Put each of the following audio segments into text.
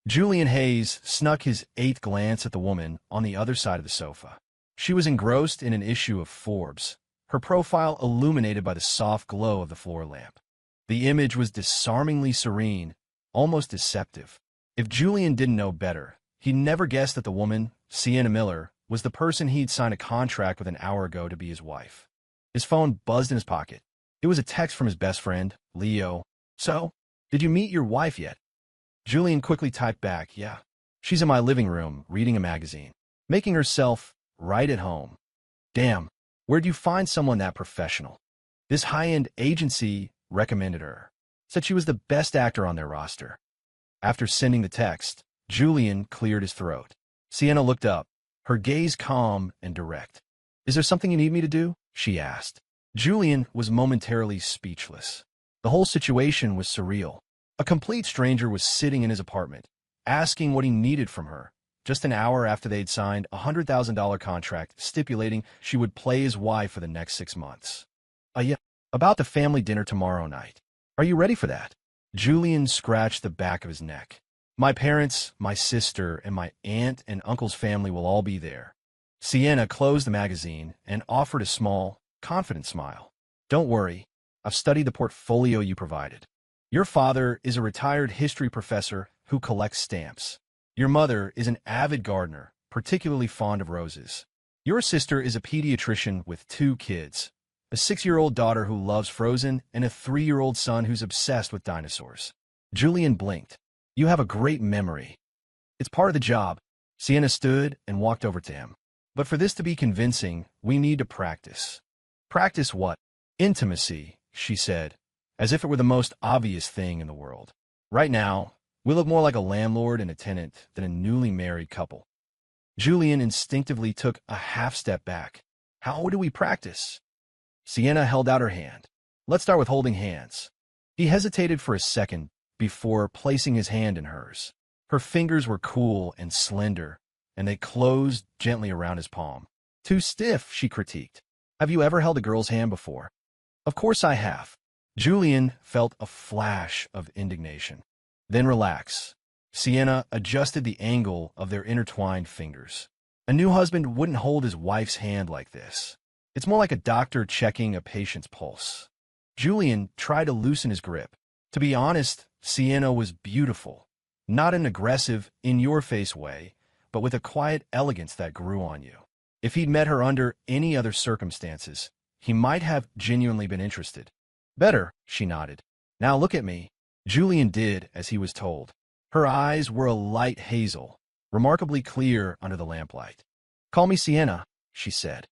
Julian Hayes snuck his eighth glance at the woman on the other side of the sofa. She was engrossed in an issue of Forbes, her profile illuminated by the soft glow of the floor lamp. The image was disarmingly serene, almost deceptive. If Julian didn't know better, he'd never guessed that the woman, Sienna Miller, was the person he'd signed a contract with an hour ago to be his wife. His phone buzzed in his pocket. It was a text from his best friend, Leo. "So, did you meet your wife yet?" Julian quickly typed back, "Yeah. She's in my living room, reading a magazine, making herself right at home." "Damn, where'd you find someone that professional?" "This high-end agency recommended her. Said she was the best actor on their roster." After sending the text, Julian cleared his throat. Sienna looked up, her gaze calm and direct. "Is there something you need me to do?" she asked. Julian was momentarily speechless. The whole situation was surreal. A complete stranger was sitting in his apartment, asking what he needed from her, just an hour after they'd signed a $100,000 contract stipulating she would play his wife for the next 6 months. Yeah, about the family dinner tomorrow night. Are you ready for that?" Julian scratched the back of his neck. "My parents, my sister, and my aunt and uncle's family will all be there." Sienna closed the magazine and offered a small, confident smile. "Don't worry, I've studied the portfolio you provided. Your father is a retired history professor who collects stamps. Your mother is an avid gardener, particularly fond of roses. Your sister is a pediatrician with 2 kids, a 6-year-old daughter who loves Frozen and a 3-year-old son who's obsessed with dinosaurs." Julian blinked. "You have a great memory." "It's part of the job." Sienna stood and walked over to him. "But for this to be convincing, we need to practice." "Practice what?" "Intimacy," she said, as if it were the most obvious thing in the world. "Right now, we look more like a landlord and a tenant than a newly married couple." Julian instinctively took a half step back. "How do we practice?" Sienna held out her hand. "Let's start with holding hands." He hesitated for a second before placing his hand in hers. Her fingers were cool and slender, and they closed gently around his palm. "Too stiff," she critiqued. "Have you ever held a girl's hand before?" "Of course I have." Julian felt a flash of indignation. "Then relax." Sienna adjusted the angle of their intertwined fingers. "A new husband wouldn't hold his wife's hand like this. It's more like a doctor checking a patient's pulse." Julian tried to loosen his grip. To be honest, Sienna was beautiful. Not in an aggressive, in-your-face way, but with a quiet elegance that grew on you. If he'd met her under any other circumstances, he might have genuinely been interested. "Better," she nodded. "Now look at me." Julian did as he was told. Her eyes were a light hazel, remarkably clear under the lamplight. "Call me Sienna," she said.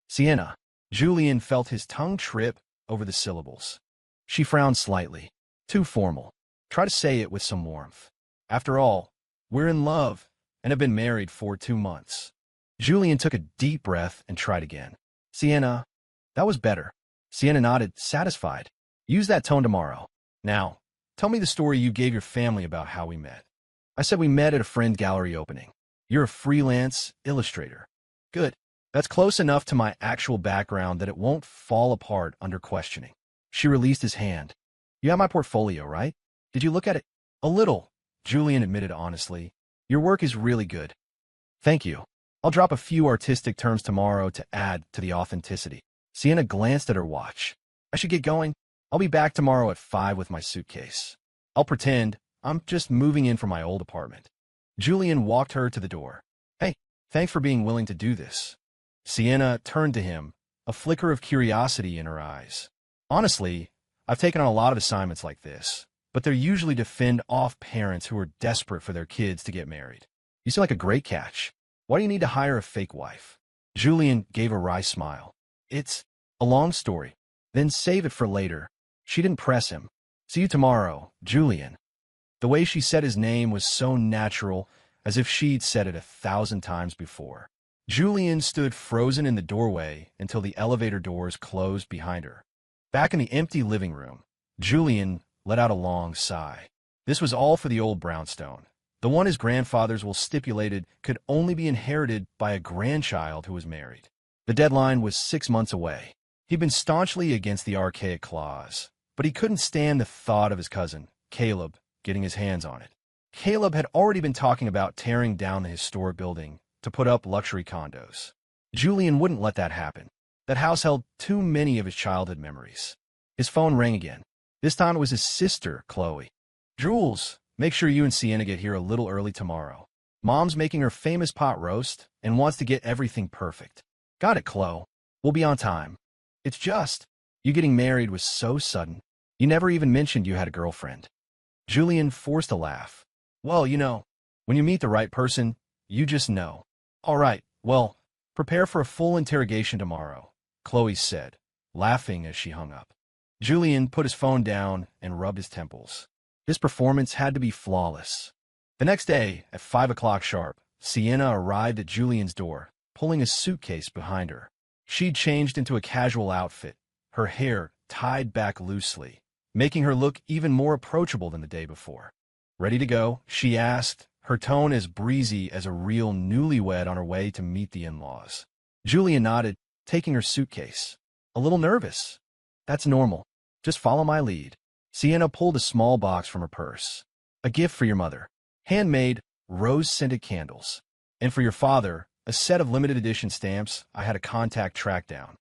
Sienna." Julian felt his tongue trip over the syllables. She frowned slightly. "Too formal. Try to say it with some warmth. After all, we're in love and have been married for 2 months." Julian took a deep breath and tried again. "Sienna." That was better. Sienna nodded, satisfied. "Use that tone tomorrow. Now, tell me the story you gave your family about how we met." "I said we met at a friend gallery opening. You're a freelance illustrator." "Good. That's close enough to my actual background that it won't fall apart under questioning." She released his hand. "You have my portfolio, right? Did you look at it?" "A little," Julian admitted honestly. "Your work is really good." "Thank you. I'll drop a few artistic terms tomorrow to add to the authenticity." Sienna glanced at her watch. "I should get going. I'll be back tomorrow at 5 with my suitcase. I'll pretend I'm just moving in from my old apartment." Julian walked her to the door. "Hey, thanks for being willing to do this." Sienna turned to him, a flicker of curiosity in her eyes. "Honestly, I've taken on a lot of assignments like this, but they're usually to fend off parents who are desperate for their kids to get married. You seem like a great catch. Why do you need to hire a fake wife?" Julian gave a wry smile. "It's a long story. Then save it for later." She didn't press him. "See you tomorrow, Julian." The way she said his name was so natural, as if she'd said it 1,000 times before. Julian stood frozen in the doorway until the elevator doors closed behind her. Back in the empty living room, Julian let out a long sigh. This was all for the old brownstone, the one his grandfathers will stipulated could only be inherited by a grandchild who was married. The deadline was 6 months away. He'd been staunchly against the archaic clause, but he couldn't stand the thought of his cousin, Caleb, getting his hands on it. Caleb had already been talking about tearing down the historic building to put up luxury condos. Julian wouldn't let that happen. That house held too many of his childhood memories. His phone rang again. This time it was his sister, Chloe. "Jules, make sure you and Sienna get here a little early tomorrow. Mom's making her famous pot roast and wants to get everything perfect." "Got it, Chloe. We'll be on time." "It's just, you getting married was so sudden. You never even mentioned you had a girlfriend." Julian forced a laugh. "Well, when you meet the right person, you just know." "All right, well, prepare for a full interrogation tomorrow," Chloe said, laughing as she hung up. Julian put his phone down and rubbed his temples. His performance had to be flawless. The next day, at 5 o'clock sharp, Sienna arrived at Julian's door, pulling a suitcase behind her. She'd changed into a casual outfit, her hair tied back loosely, making her look even more approachable than the day before. "Ready to go?" she asked, her tone as breezy as a real newlywed on her way to meet the in-laws. Julian nodded, taking her suitcase. "A little nervous." "That's normal. Just follow my lead." Sienna pulled a small box from her purse. "A gift for your mother. Handmade, rose-scented candles. And for your father, a set of limited edition stamps I had a contact track down."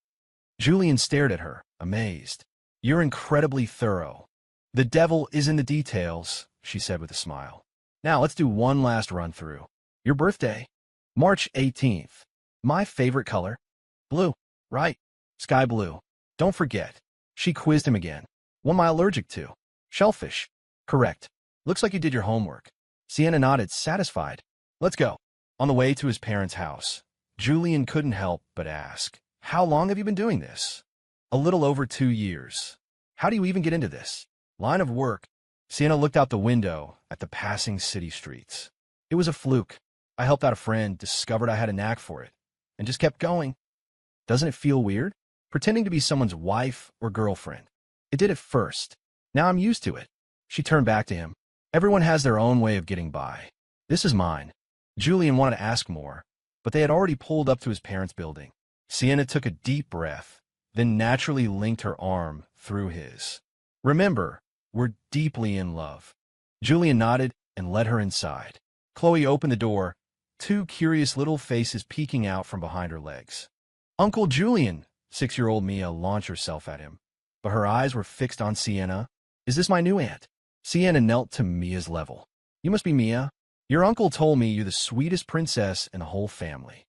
Julian stared at her, amazed. "You're incredibly thorough." "The devil is in the details," she said with a smile. "Now let's do one last run-through. Your birthday?" "March 18th. My favorite color?" "Blue." "Right. Sky blue. Don't forget." She quizzed him again. "What am I allergic to?" "Shellfish." "Correct. Looks like you did your homework." Sienna nodded, satisfied. "Let's go." On the way to his parents' house, Julian couldn't help but ask, "How long have you been doing this?" "A little over 2 years." "How do you even get into this line of work?" Sienna looked out the window at the passing city streets. "It was a fluke. I helped out a friend, discovered I had a knack for it, and just kept going." "Doesn't it feel weird? Pretending to be someone's wife or girlfriend?" "It did at first. Now I'm used to it." She turned back to him. "Everyone has their own way of getting by. This is mine." Julian wanted to ask more, but they had already pulled up to his parents' building. Sienna took a deep breath, then naturally linked her arm through his. "Remember, we're deeply in love." Julian nodded and led her inside. Chloe opened the door, 2 curious little faces peeking out from behind her legs. "Uncle Julian!" 6-year-old Mia launched herself at him, but her eyes were fixed on Sienna. "Is this my new aunt?" Sienna knelt to Mia's level. "You must be Mia. Your uncle told me you're the sweetest princess in the whole family."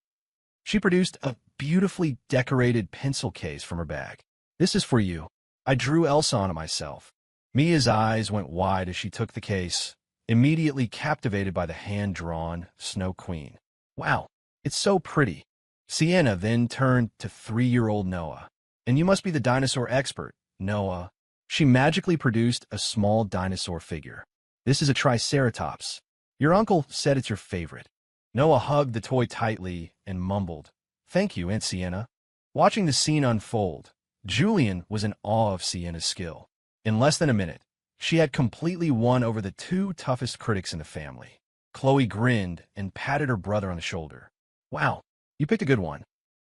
She produced a beautifully decorated pencil case from her bag. "This is for you. I drew Elsa on it myself." Mia's eyes went wide as she took the case, immediately captivated by the hand-drawn Snow Queen. "Wow, it's so pretty." Sienna then turned to 3-year-old Noah. "And you must be the dinosaur expert, Noah." She magically produced a small dinosaur figure. "This is a Triceratops. Your uncle said it's your favorite." Noah hugged the toy tightly and mumbled, "Thank you, Aunt Sienna." Watching the scene unfold, Julian was in awe of Sienna's skill. In less than a minute, she had completely won over the 2 toughest critics in the family. Chloe grinned and patted her brother on the shoulder. "Wow, you picked a good one."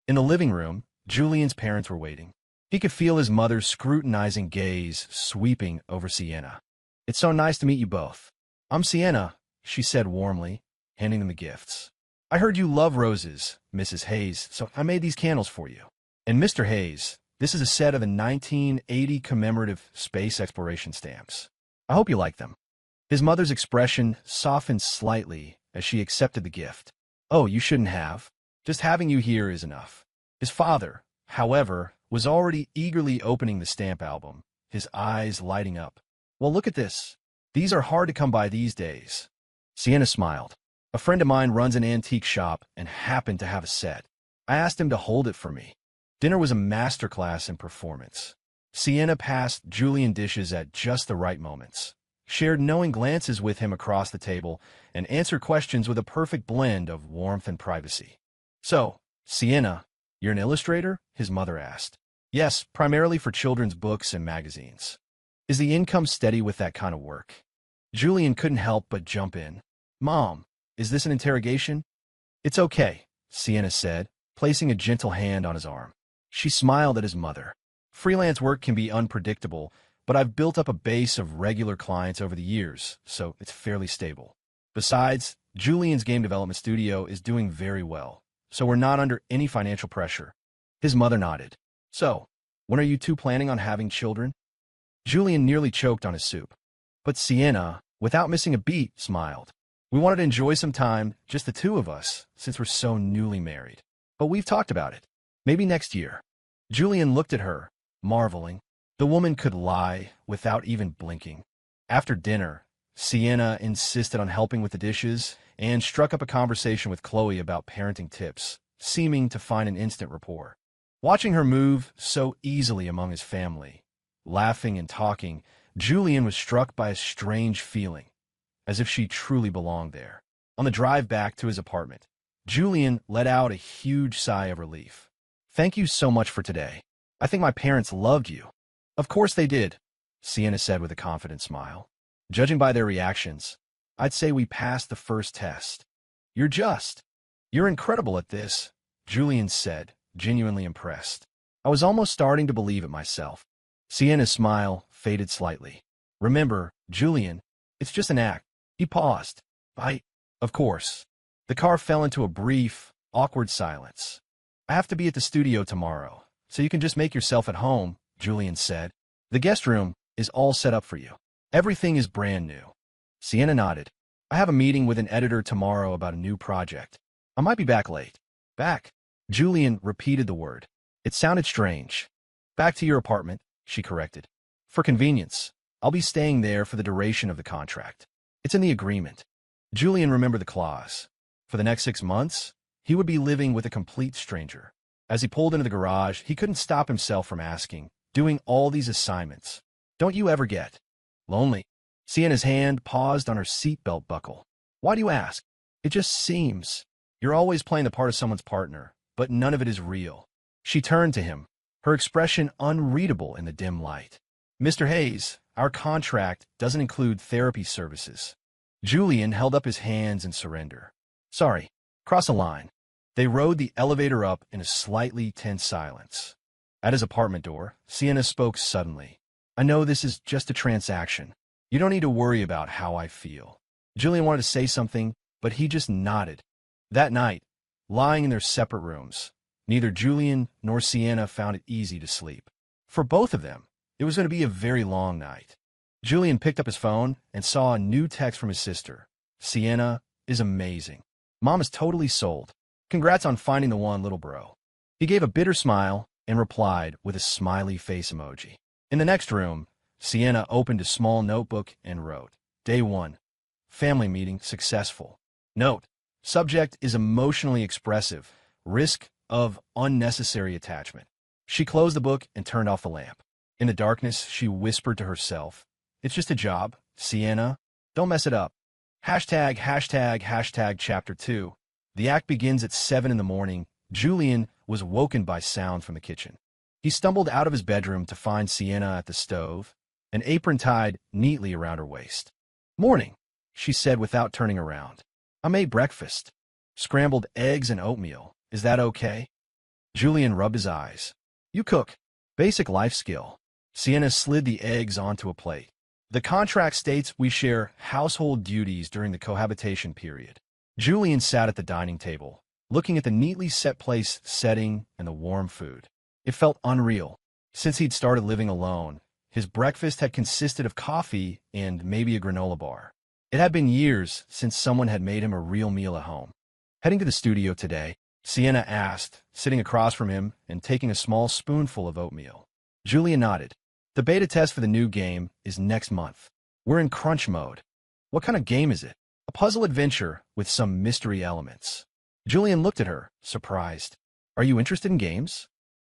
In the living room, Julian's parents were waiting. He could feel his mother's scrutinizing gaze sweeping over Sienna. "It's so nice to meet you both." "I'm Sienna," she said warmly, handing them the gifts. "I heard you love roses, Mrs. Hayes, so I made these candles for you. And Mr. Hayes, this is a set of the 1980 commemorative space exploration stamps. I hope you like them." His mother's expression softened slightly as she accepted the gift. "Oh, you shouldn't have. Just having you here is enough." His father, however, was already eagerly opening the stamp album, his eyes lighting up. "Well, look at this. These are hard to come by these days." Sienna smiled. "A friend of mine runs an antique shop and happened to have a set. I asked him to hold it for me." Dinner was a masterclass in performance. Sienna passed Julian dishes at just the right moments, shared knowing glances with him across the table, and answered questions with a perfect blend of warmth and privacy. "So, Sienna, you're an illustrator?" his mother asked. "Yes, primarily for children's books and magazines." "Is the income steady with that kind of work?" Julian couldn't help but jump in. "Mom, is this an interrogation?" "It's okay," Sienna said, placing a gentle hand on his arm. She smiled at his mother. "Freelance work can be unpredictable, but I've built up a base of regular clients over the years, so it's fairly stable." Besides, Julian's game development studio is doing very well, so we're not under any financial pressure. His mother nodded. So, when are you two planning on having children? Julian nearly choked on his soup. But Sienna, without missing a beat, smiled. We wanted to enjoy some time, just the two of us, since we're so newly married. But we've talked about it. Maybe next year. Julian looked at her, marveling. The woman could lie without even blinking. After dinner, Sienna insisted on helping with the dishes and struck up a conversation with Chloe about parenting tips, seeming to find an instant rapport. Watching her move so easily among his family, laughing and talking, Julian was struck by a strange feeling, as if she truly belonged there. On the drive back to his apartment, Julian let out a huge sigh of relief. Thank you so much for today. I think my parents loved you. Of course they did, Sienna said with a confident smile. Judging by their reactions, I'd say we passed the first test. You're incredible at this, Julian said, genuinely impressed. I was almost starting to believe it myself. Sienna's smile faded slightly. Remember, Julian, it's just an act. He paused. Of course. The car fell into a brief, awkward silence. I have to be at the studio tomorrow, so you can just make yourself at home, Julian said. The guest room is all set up for you. Everything is brand new. Sienna nodded. I have a meeting with an editor tomorrow about a new project. I might be back late. Back. Julian repeated the word. It sounded strange. Back to your apartment, she corrected. For convenience, I'll be staying there for the duration of the contract. It's in the agreement. Julian remembered the clause. For the next 6 months, he would be living with a complete stranger. As he pulled into the garage, he couldn't stop himself from asking, doing all these assignments. Don't you ever get lonely? Sienna's hand paused on her seatbelt buckle. Why do you ask? It just seems. You're always playing the part of someone's partner, but none of it is real. She turned to him, her expression unreadable in the dim light. Mr. Hayes, our contract doesn't include therapy services. Julian held up his hands in surrender. Sorry, cross a line. They rode the elevator up in a slightly tense silence. At his apartment door, Sienna spoke suddenly. I know this is just a transaction. You don't need to worry about how I feel. Julian wanted to say something, but he just nodded. That night, lying in their separate rooms, neither Julian nor Sienna found it easy to sleep. For both of them, it was going to be a very long night. Julian picked up his phone and saw a new text from his sister. Sienna is amazing. Mom is totally sold. Congrats on finding the one, little bro. He gave a bitter smile and replied with a smiley face emoji. In the next room, Sienna opened a small notebook and wrote, Day 1. Family meeting successful. Note, subject is emotionally expressive. Risk of unnecessary attachment. She closed the book and turned off the lamp. In the darkness, she whispered to herself, It's just a job, Sienna. Don't mess it up. Hashtag chapter 2. The act begins at 7 in the morning. Julian was woken by sound from the kitchen. He stumbled out of his bedroom to find Sienna at the stove, an apron tied neatly around her waist. Morning, she said without turning around. I made breakfast. Scrambled eggs and oatmeal. Is that okay? Julian rubbed his eyes. You cook. Basic life skill. Sienna slid the eggs onto a plate. The contract states we share household duties during the cohabitation period. Julian sat at the dining table, looking at the neatly set place setting and the warm food. It felt unreal. Since he'd started living alone, his breakfast had consisted of coffee and maybe a granola bar. It had been years since someone had made him a real meal at home. Heading to the studio today, Sienna asked, sitting across from him and taking a small spoonful of oatmeal. Julian nodded. The beta test for the new game is next month. We're in crunch mode. What kind of game is it? A puzzle adventure with some mystery elements. Julian looked at her, surprised. Are you interested in games?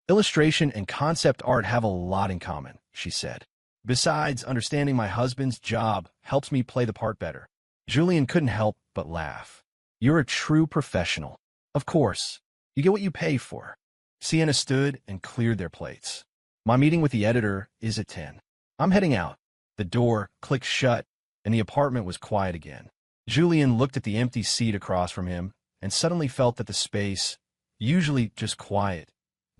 Illustration and concept art have a lot in common, she said. Besides, understanding my husband's job helps me play the part better. Julian couldn't help but laugh. You're a true professional. Of course. You get what you pay for. Sienna stood and cleared their plates. My meeting with the editor is at 10. I'm heading out. The door clicked shut, and the apartment was quiet again. Julian looked at the empty seat across from him and suddenly felt that the space, usually just quiet,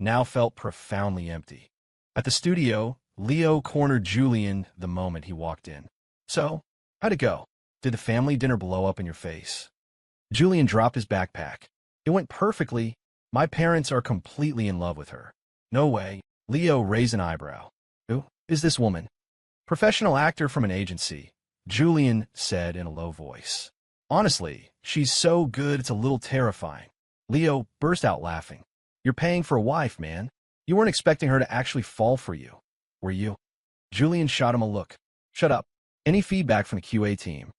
now felt profoundly empty. At the studio, Leo cornered Julian the moment he walked in. So, how'd it go? Did the family dinner blow up in your face? Julian dropped his backpack. It went perfectly. My parents are completely in love with her. No way. Leo raised an eyebrow. Who is this woman? Professional actor from an agency, Julian said in a low voice. Honestly, she's so good it's a little terrifying. Leo burst out laughing. You're paying for a wife, man. You weren't expecting her to actually fall for you, were you? Julian shot him a look. Shut up. Any feedback from the QA team?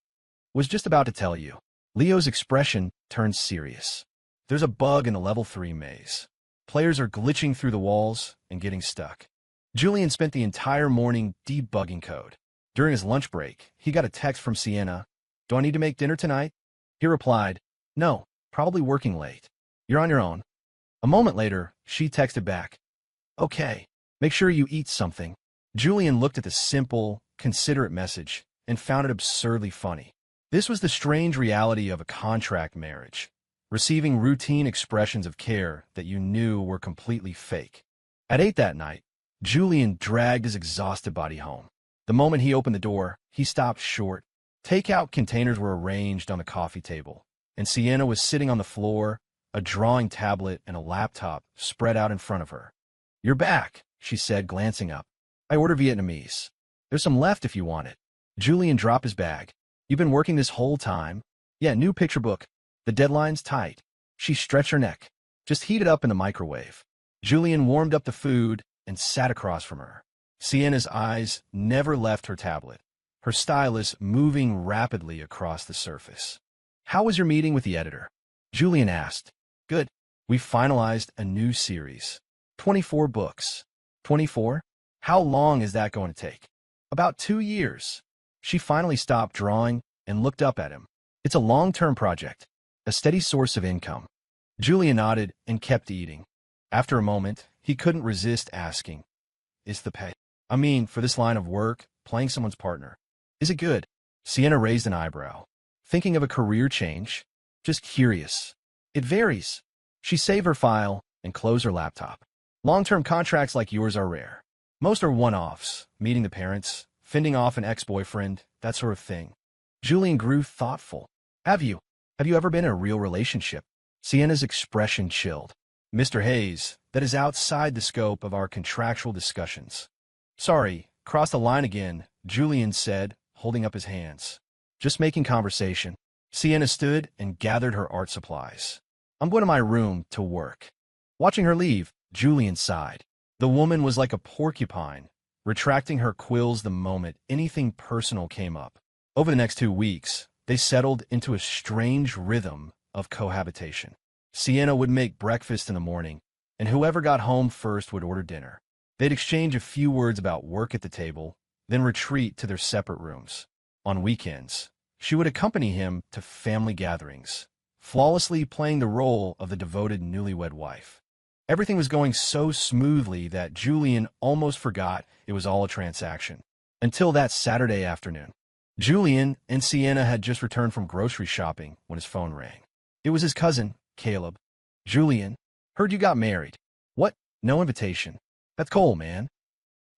Was just about to tell you. Leo's expression turned serious. There's a bug in the level 3 maze. Players are glitching through the walls and getting stuck. Julian spent the entire morning debugging code. During his lunch break, he got a text from Sienna. Do I need to make dinner tonight? He replied, no, probably working late. You're on your own. A moment later, she texted back. Okay, make sure you eat something. Julian looked at the simple, considerate message and found it absurdly funny. This was the strange reality of a contract marriage, receiving routine expressions of care that you knew were completely fake. At 8 that night, Julian dragged his exhausted body home. The moment he opened the door, he stopped short. Takeout containers were arranged on the coffee table, and Sienna was sitting on the floor, a drawing tablet and a laptop spread out in front of her. You're back, she said, glancing up. I order Vietnamese. There's some left if you want it. Julian dropped his bag. You've been working this whole time? Yeah, new picture book. The deadline's tight. She stretched her neck. Just heat it up in the microwave. Julian warmed up the food and sat across from her. Sienna's eyes never left her tablet, her stylus moving rapidly across the surface. How was your meeting with the editor? Julian asked. Good. We finalized a new series. 24 books. 24? How long is that going to take? About 2 years. She finally stopped drawing and looked up at him. It's a long-term project, a steady source of income. Julian nodded and kept eating. After a moment, he couldn't resist asking, is the pay? I mean, for this line of work, playing someone's partner. Is it good? Sienna raised an eyebrow. Thinking of a career change? Just curious. It varies. She saved her file and closed her laptop. Long-term contracts like yours are rare. Most are one-offs, meeting the parents, fending off an ex-boyfriend, that sort of thing. Julian grew thoughtful. Have you ever been in a real relationship? Sienna's expression chilled. Mr. Hayes, that is outside the scope of our contractual discussions. Sorry, crossed the line again, Julian said, holding up his hands. Just making conversation. Sienna stood and gathered her art supplies. I'm going to my room to work. Watching her leave, Julian sighed. The woman was like a porcupine, retracting her quills the moment anything personal came up. Over the next 2 weeks, they settled into a strange rhythm of cohabitation. Sienna would make breakfast in the morning, and whoever got home first would order dinner. They'd exchange a few words about work at the table, then retreat to their separate rooms. On weekends, she would accompany him to family gatherings, flawlessly playing the role of the devoted newlywed wife. Everything was going so smoothly that Julian almost forgot it was all a transaction. Until that Saturday afternoon. Julian and Sienna had just returned from grocery shopping when his phone rang. It was his cousin, Caleb. Julian, heard you got married. What? No invitation. That's cool, man.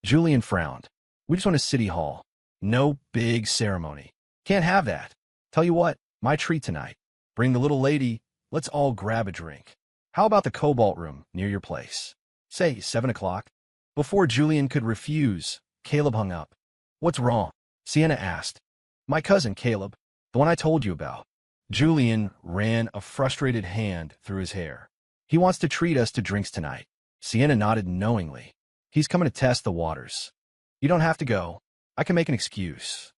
Julian frowned. We just went to City Hall. No big ceremony. Can't have that. Tell you what, my treat tonight. Bring the little lady. Let's all grab a drink. How about the Cobalt Room near your place? Say 7 o'clock. Before Julian could refuse, Caleb hung up. What's wrong? Sienna asked. My cousin, Caleb. The one I told you about. Julian ran a frustrated hand through his hair. He wants to treat us to drinks tonight. Sienna nodded knowingly. He's coming to test the waters. You don't have to go. I can make an excuse.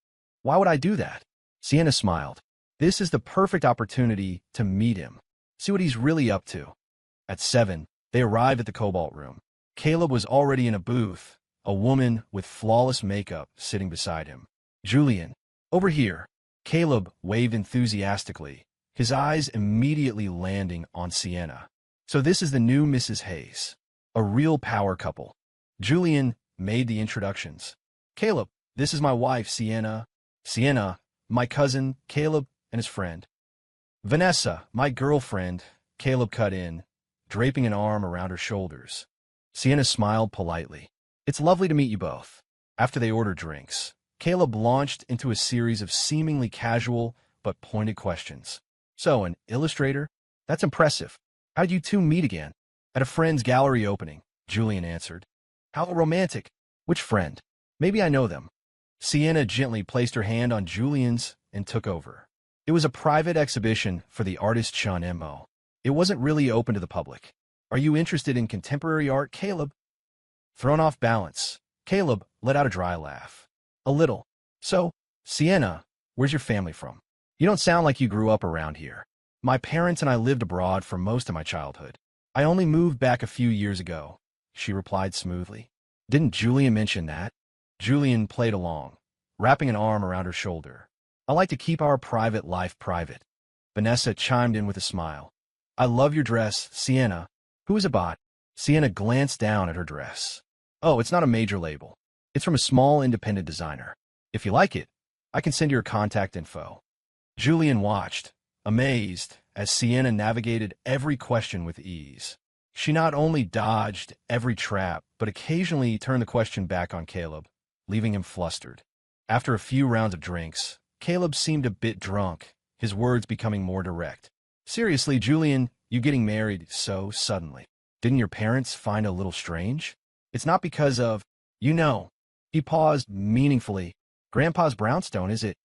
Why would I do that? Sienna smiled. This is the perfect opportunity to meet him. See what he's really up to. At 7, they arrived at the Cobalt Room. Caleb was already in a booth, a woman with flawless makeup sitting beside him. Julian, over here. Caleb waved enthusiastically, his eyes immediately landing on Sienna. So this is the new Mrs. Hayes. A real power couple. Julian made the introductions. Caleb, this is my wife, Sienna. Sienna, my cousin, Caleb, and his friend. Vanessa, my girlfriend, Caleb cut in, draping an arm around her shoulders. Sienna smiled politely. It's lovely to meet you both. After they ordered drinks, Caleb launched into a series of seemingly casual but pointed questions. So, an illustrator? That's impressive. How did you two meet again? At a friend's gallery opening, Julian answered. How romantic. Which friend? Maybe I know them. Sienna gently placed her hand on Julian's and took over. It was a private exhibition for the artist Sean M.O. It wasn't really open to the public. Are you interested in contemporary art, Caleb? Thrown off balance, Caleb let out a dry laugh. A little. So, Sienna, where's your family from? You don't sound like you grew up around here. My parents and I lived abroad for most of my childhood. I only moved back a few years ago, she replied smoothly. Didn't Julian mention that? Julian played along, wrapping an arm around her shoulder. I like to keep our private life private. Vanessa chimed in with a smile. I love your dress, Sienna. Who is it by? Sienna glanced down at her dress. Oh, it's not a major label. It's from a small independent designer. If you like it, I can send you her contact info. Julian watched, amazed, as Sienna navigated every question with ease. She not only dodged every trap, but occasionally turned the question back on Caleb, leaving him flustered. After a few rounds of drinks, Caleb seemed a bit drunk, his words becoming more direct. Seriously, Julian, you getting married so suddenly? Didn't your parents find it a little strange? It's not because of, you know. He paused meaningfully. Grandpa's brownstone, is it?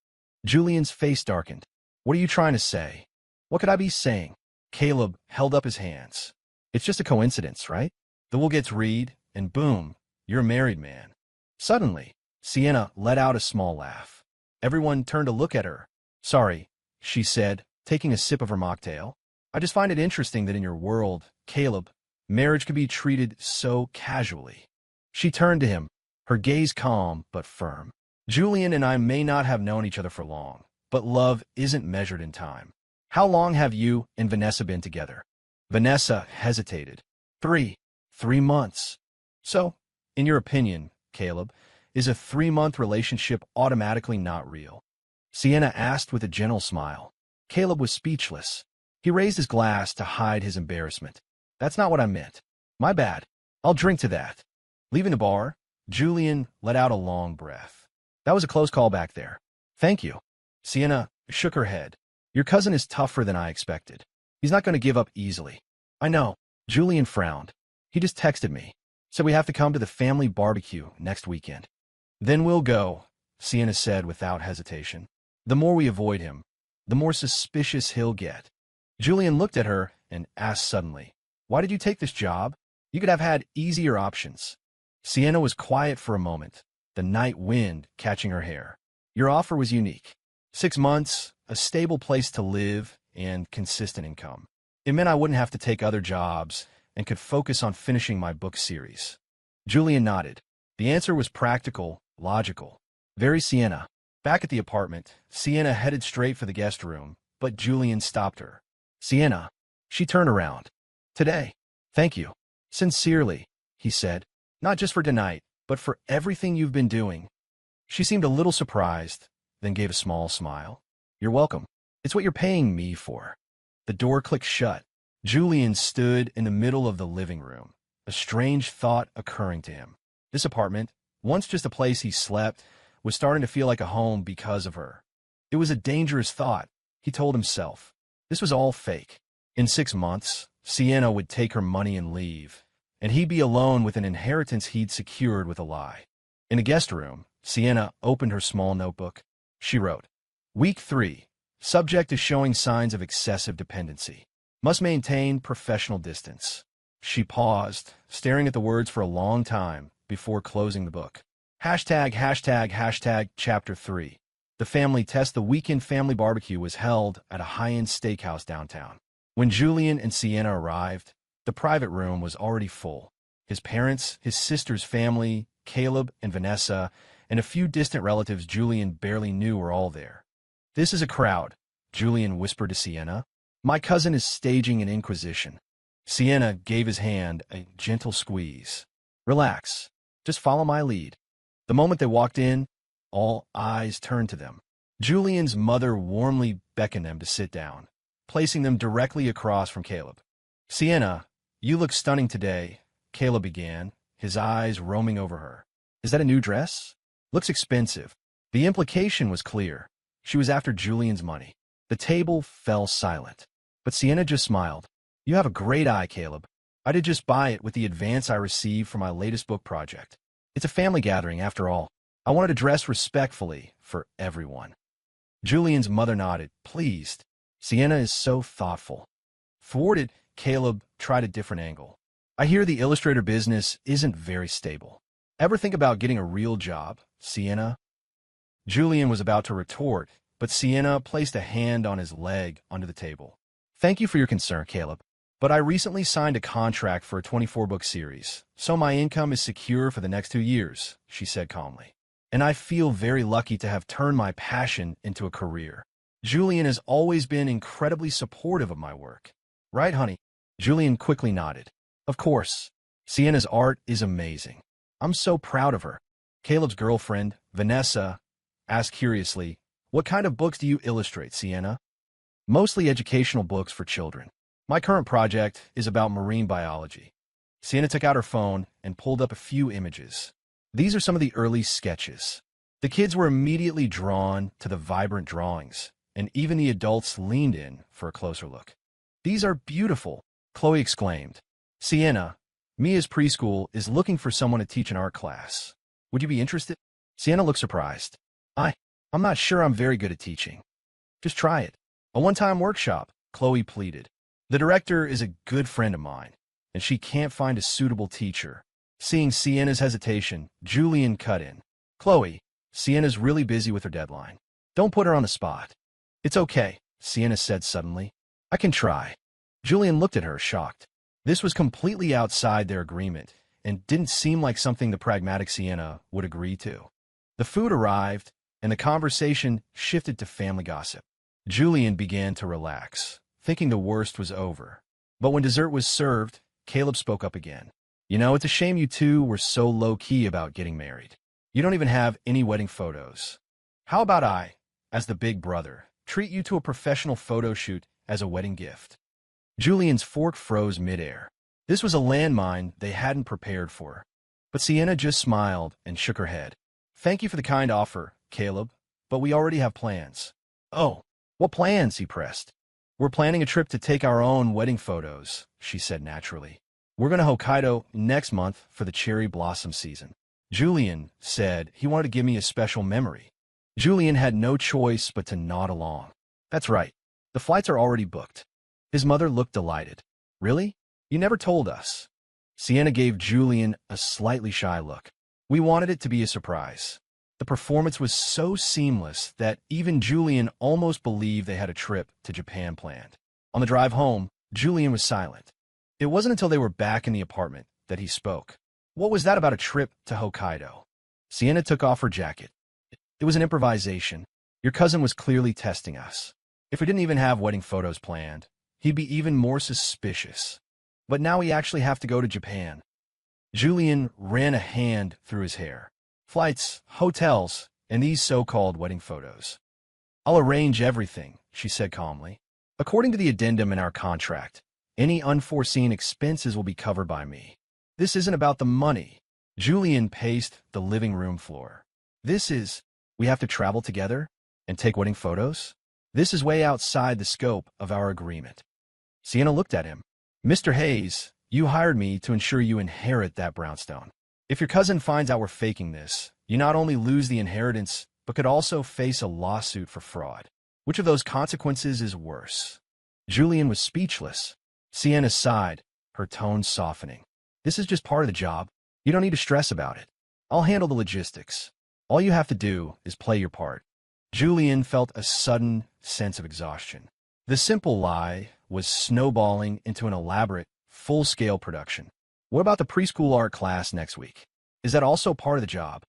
Julian's face darkened. What are you trying to say? What could I be saying? Caleb held up his hands. It's just a coincidence, right? The wool gets read, and boom, you're a married man. Suddenly, Sienna let out a small laugh. Everyone turned to look at her. Sorry, she said, taking a sip of her mocktail. I just find it interesting that in your world, Caleb, marriage can be treated so casually. She turned to him, her gaze calm but firm. Julian and I may not have known each other for long, but love isn't measured in time. How long have you and Vanessa been together? Vanessa hesitated. 3 months. So, in your opinion, Caleb, is a 3-month relationship automatically not real? Sienna asked with a gentle smile. Caleb was speechless. He raised his glass to hide his embarrassment. That's not what I meant. My bad. I'll drink to that. Leaving the bar, Julian let out a long breath. That was a close call back there. Thank you. Sienna shook her head. Your cousin is tougher than I expected. He's not going to give up easily. I know. Julian frowned. He just texted me. Said we have to come to the family barbecue next weekend. Then we'll go, Sienna said without hesitation. The more we avoid him, the more suspicious he'll get. Julian looked at her and asked suddenly, why did you take this job? You could have had easier options. Sienna was quiet for a moment, the night wind catching her hair. Your offer was unique. 6 months, a stable place to live, and consistent income. It meant I wouldn't have to take other jobs and could focus on finishing my book series. Julian nodded. The answer was practical, logical. Very Sienna. Back at the apartment, Sienna headed straight for the guest room, but Julian stopped her. Sienna. She turned around. Today. Thank you. Sincerely, he said. Not just for tonight, but for everything you've been doing. She seemed a little surprised, then gave a small smile. You're welcome. It's what you're paying me for. The door clicked shut. Julian stood in the middle of the living room, a strange thought occurring to him. This apartment, once just a place he slept, was starting to feel like a home because of her. It was a dangerous thought, he told himself. This was all fake. In 6 months, Sienna would take her money and leave, and he'd be alone with an inheritance he'd secured with a lie. In the guest room, Sienna opened her small notebook. She wrote, Week 3. Subject is showing signs of excessive dependency. Must maintain professional distance. She paused, staring at the words for a long time before closing the book. ####Chapter 3. The family test. The weekend family barbecue was held at a high-end steakhouse downtown. When Julian and Sienna arrived, the private room was already full. His parents, his sister's family, Caleb and Vanessa, and a few distant relatives Julian barely knew were all there. This is a crowd, Julian whispered to Sienna. My cousin is staging an inquisition. Sienna gave his hand a gentle squeeze. Relax. Just follow my lead. The moment they walked in, all eyes turned to them. Julian's mother warmly beckoned them to sit down, placing them directly across from Caleb. Sienna, you look stunning today, Caleb began, his eyes roaming over her. Is that a new dress? Looks expensive. The implication was clear. She was after Julian's money. The table fell silent. But Sienna just smiled. You have a great eye, Caleb. I did just buy it with the advance I received for my latest book project. It's a family gathering, after all. I wanted to dress respectfully for everyone. Julian's mother nodded, pleased. Sienna is so thoughtful. Thwarted, Caleb tried a different angle. I hear the illustrator business isn't very stable. Ever think about getting a real job, Sienna? Julian was about to retort, but Sienna placed a hand on his leg under the table. Thank you for your concern, Caleb. But I recently signed a contract for a 24-book series, so my income is secure for the next 2 years, she said calmly. And I feel very lucky to have turned my passion into a career. Julian has always been incredibly supportive of my work. Right, honey? Julian quickly nodded. Of course. Sienna's art is amazing. I'm so proud of her. Caleb's girlfriend, Vanessa, asked curiously, what kind of books do you illustrate, Sienna? Mostly educational books for children. My current project is about marine biology. Sienna took out her phone and pulled up a few images. These are some of the early sketches. The kids were immediately drawn to the vibrant drawings, and even the adults leaned in for a closer look. These are beautiful, Chloe exclaimed. Sienna, Mia's preschool is looking for someone to teach an art class. Would you be interested? Sienna looked surprised. I'm not sure I'm very good at teaching. Just try it. A one-time workshop, Chloe pleaded. The director is a good friend of mine, and she can't find a suitable teacher. Seeing Sienna's hesitation, Julian cut in. Chloe, Sienna's really busy with her deadline. Don't put her on the spot. It's okay, Sienna said suddenly. I can try. Julian looked at her, shocked. This was completely outside their agreement, and didn't seem like something the pragmatic Sienna would agree to. The food arrived, and the conversation shifted to family gossip. Julian began to relax, thinking the worst was over. But when dessert was served, Caleb spoke up again. You know, it's a shame you two were so low-key about getting married. You don't even have any wedding photos. How about I, as the big brother, treat you to a professional photo shoot as a wedding gift? Julian's fork froze midair. This was a landmine they hadn't prepared for. But Sienna just smiled and shook her head. Thank you for the kind offer, Caleb, but we already have plans. Oh, what plans? He pressed. We're planning a trip to take our own wedding photos, she said naturally. We're going to Hokkaido next month for the cherry blossom season. Julian said he wanted to give me a special memory. Julian had no choice but to nod along. That's right. The flights are already booked. His mother looked delighted. Really? You never told us. Sienna gave Julian a slightly shy look. We wanted it to be a surprise. The performance was so seamless that even Julian almost believed they had a trip to Japan planned. On the drive home, Julian was silent. It wasn't until they were back in the apartment that he spoke. What was that about a trip to Hokkaido? Sienna took off her jacket. It was an improvisation. Your cousin was clearly testing us. If we didn't even have wedding photos planned, he'd be even more suspicious. But now we actually have to go to Japan. Julian ran a hand through his hair. Flights, hotels, and these so-called wedding photos. I'll arrange everything, she said calmly. According to the addendum in our contract, any unforeseen expenses will be covered by me. This isn't about the money. Julian paced the living room floor. We have to travel together and take wedding photos? This is way outside the scope of our agreement. Sienna looked at him. Mr. Hayes, you hired me to ensure you inherit that brownstone. If your cousin finds out we're faking this, you not only lose the inheritance, but could also face a lawsuit for fraud. Which of those consequences is worse? Julian was speechless. Sienna sighed, her tone softening. This is just part of the job. You don't need to stress about it. I'll handle the logistics. All you have to do is play your part. Julian felt a sudden sense of exhaustion. The simple lie was snowballing into an elaborate, full-scale production. What about the preschool art class next week? Is that also part of the job?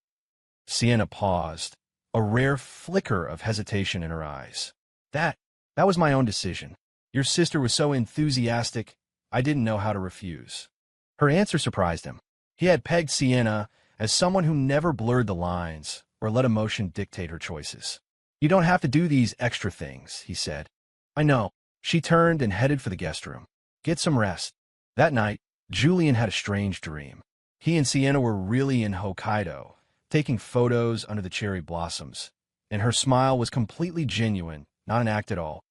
Sienna paused, a rare flicker of hesitation in her eyes. That was my own decision. Your sister was so enthusiastic, I didn't know how to refuse. Her answer surprised him. He had pegged Sienna as someone who never blurred the lines or let emotion dictate her choices. You don't have to do these extra things, he said. I know. She turned and headed for the guest room. Get some rest. That night, Julian had a strange dream. He and Sienna were really in Hokkaido, taking photos under the cherry blossoms, and her smile was completely genuine, not an act at all.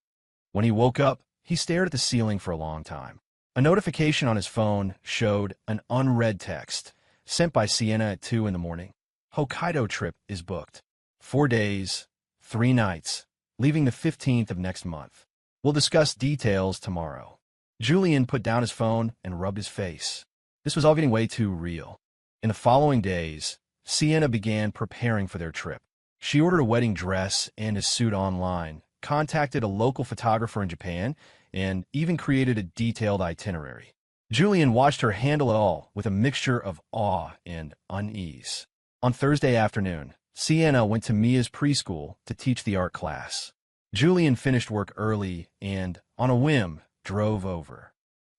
When he woke up, he stared at the ceiling for a long time. A notification on his phone showed an unread text sent by Sienna at 2 in the morning. Hokkaido trip is booked. 4 days, 3 nights, leaving the 15th of next month. We'll discuss details tomorrow. Julian put down his phone and rubbed his face. This was all getting way too real. In the following days, Sienna began preparing for their trip. She ordered a wedding dress and a suit online, contacted a local photographer in Japan, and even created a detailed itinerary. Julian watched her handle it all with a mixture of awe and unease. On Thursday afternoon, Sienna went to Mia's preschool to teach the art class. Julian finished work early and, on a whim, drove over.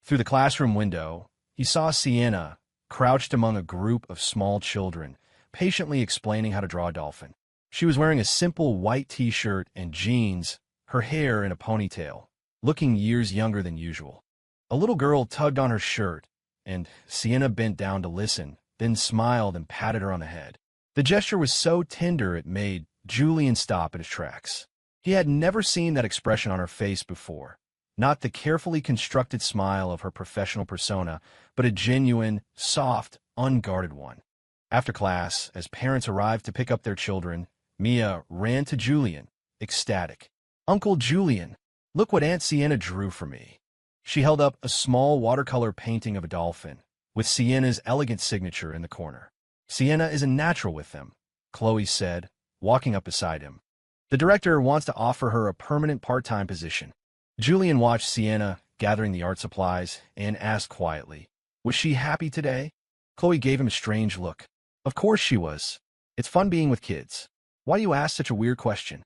Through the classroom window, he saw Sienna crouched among a group of small children, patiently explaining how to draw a dolphin. She was wearing a simple white t-shirt and jeans, her hair in a ponytail, looking years younger than usual. A little girl tugged on her shirt, and Sienna bent down to listen, then smiled and patted her on the head. The gesture was so tender it made Julian stop at his tracks. He had never seen that expression on her face before. Not the carefully constructed smile of her professional persona, but a genuine, soft, unguarded one. After class, as parents arrived to pick up their children, Mia ran to Julian, ecstatic. "Uncle Julian, look what Aunt Sienna drew for me." She held up a small watercolor painting of a dolphin, with Sienna's elegant signature in the corner. "Sienna is a natural with them," Chloe said, walking up beside him. "The director wants to offer her a permanent part-time position." Julian watched Sienna gathering the art supplies and asked quietly, "Was she happy today?" Chloe gave him a strange look. "Of course she was. It's fun being with kids. Why do you ask such a weird question?"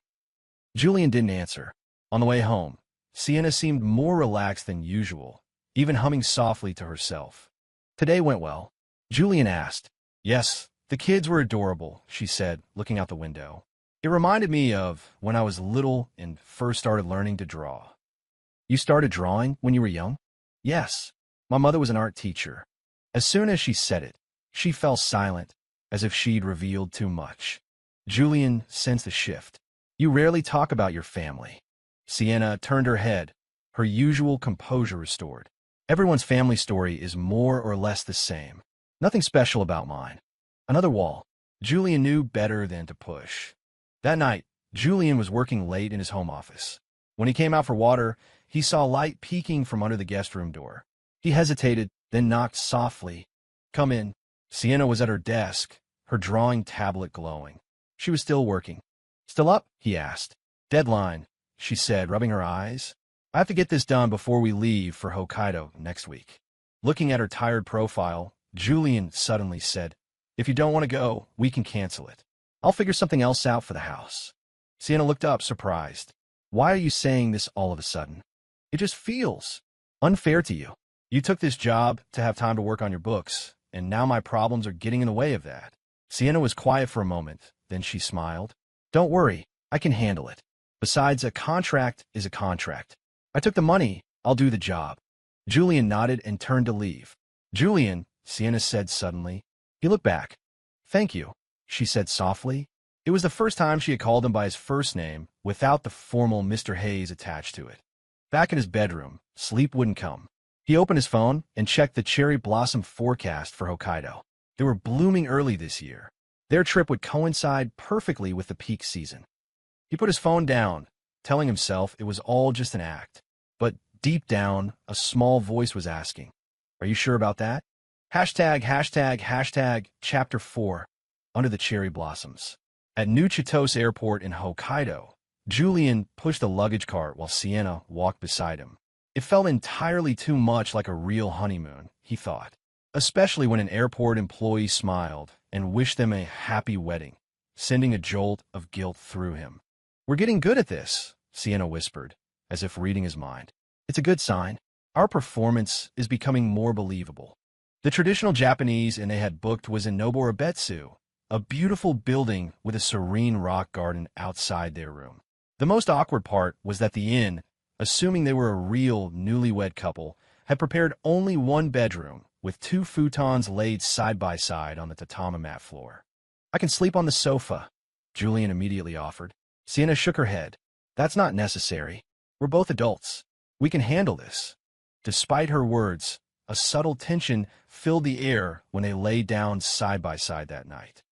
Julian didn't answer. On the way home, Sienna seemed more relaxed than usual, even humming softly to herself. "Today went well?" Julian asked. "Yes, the kids were adorable," she said, looking out the window. "It reminded me of when I was little and first started learning to draw." "You started drawing when you were young?" "Yes. My mother was an art teacher." As soon as she said it, she fell silent, as if she'd revealed too much. Julian sensed a shift. "You rarely talk about your family." Sienna turned her head, her usual composure restored. "Everyone's family story is more or less the same. Nothing special about mine." Another wall. Julian knew better than to push. That night, Julian was working late in his home office. When he came out for water, he saw light peeking from under the guest room door. He hesitated, then knocked softly. "Come in." Sienna was at her desk, her drawing tablet glowing. She was still working. "Still up?" he asked. "Deadline," she said, rubbing her eyes. "I have to get this done before we leave for Hokkaido next week." Looking at her tired profile, Julian suddenly said, "If you don't want to go, we can cancel it. I'll figure something else out for the house." Sienna looked up, surprised. "Why are you saying this all of a sudden?" "It just feels unfair to you. You took this job to have time to work on your books, and now my problems are getting in the way of that." Sienna was quiet for a moment, then she smiled. "Don't worry, I can handle it. Besides, a contract is a contract. I took the money, I'll do the job." Julian nodded and turned to leave. "Julian," Sienna said suddenly. He looked back. "Thank you," she said softly. It was the first time she had called him by his first name, without the formal Mr. Hayes attached to it. Back in his bedroom, sleep wouldn't come. He opened his phone and checked the cherry blossom forecast for Hokkaido. They were blooming early this year. Their trip would coincide perfectly with the peak season. He put his phone down, telling himself it was all just an act. But deep down, a small voice was asking, "Are you sure about that?" Chapter 4, Under the Cherry Blossoms. At New Chitose Airport in Hokkaido, Julian pushed the luggage cart while Sienna walked beside him. It felt entirely too much like a real honeymoon, he thought, especially when an airport employee smiled and wished them a happy wedding, sending a jolt of guilt through him. "We're getting good at this," Sienna whispered, as if reading his mind. "It's a good sign. Our performance is becoming more believable." The traditional Japanese inn they had booked was in Noborabetsu, a beautiful building with a serene rock garden outside their room. The most awkward part was that the inn, assuming they were a real newlywed couple, had prepared only one bedroom, with 2 futons laid side by side on the tatami mat floor. I can sleep on the sofa, Julian immediately offered. Sienna shook her head. That's not necessary. We're both adults. We can handle this. Despite her words, a subtle tension filled the air when they lay down side by side that night.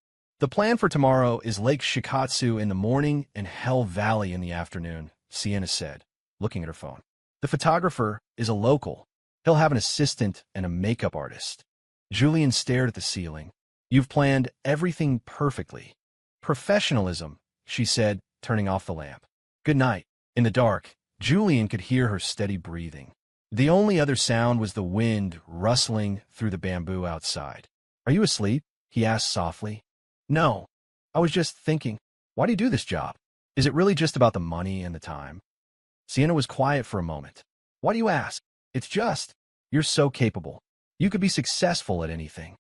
The plan for tomorrow is Lake Shikatsu in the morning and Hell Valley in the afternoon, Sienna said, looking at her phone. The photographer is a local. He'll have an assistant and a makeup artist. Julian stared at the ceiling. You've planned everything perfectly. Professionalism, she said, turning off the lamp. Good night. In the dark, Julian could hear her steady breathing. The only other sound was the wind rustling through the bamboo outside. Are you asleep? He asked softly. No. I was just thinking, why do you do this job? Is it really just about the money and the time? Sienna was quiet for a moment. Why do you ask? It's just, you're so capable. You could be successful at anything.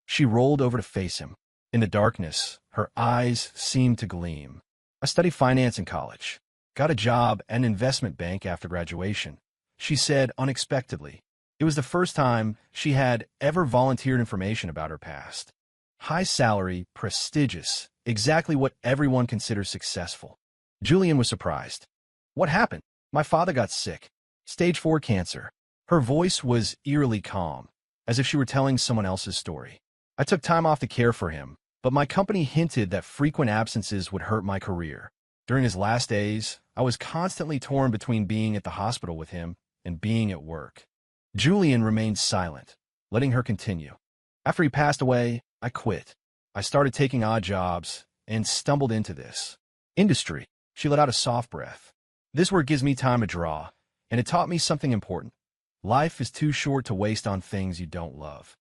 She rolled over to face him. In the darkness, her eyes seemed to gleam. I studied finance in college. Got a job at an investment bank after graduation, she said unexpectedly. It was the first time she had ever volunteered information about her past. High salary, prestigious, exactly what everyone considers successful. Julian was surprised. What happened? My father got sick. Stage 4 cancer. Her voice was eerily calm, as if she were telling someone else's story. I took time off to care for him, but my company hinted that frequent absences would hurt my career. During his last days, I was constantly torn between being at the hospital with him and being at work. Julian remained silent, letting her continue. After he passed away, I quit. I started taking odd jobs and stumbled into this industry. She let out a soft breath. This work gives me time to draw, and it taught me something important. Life is too short to waste on things you don't love.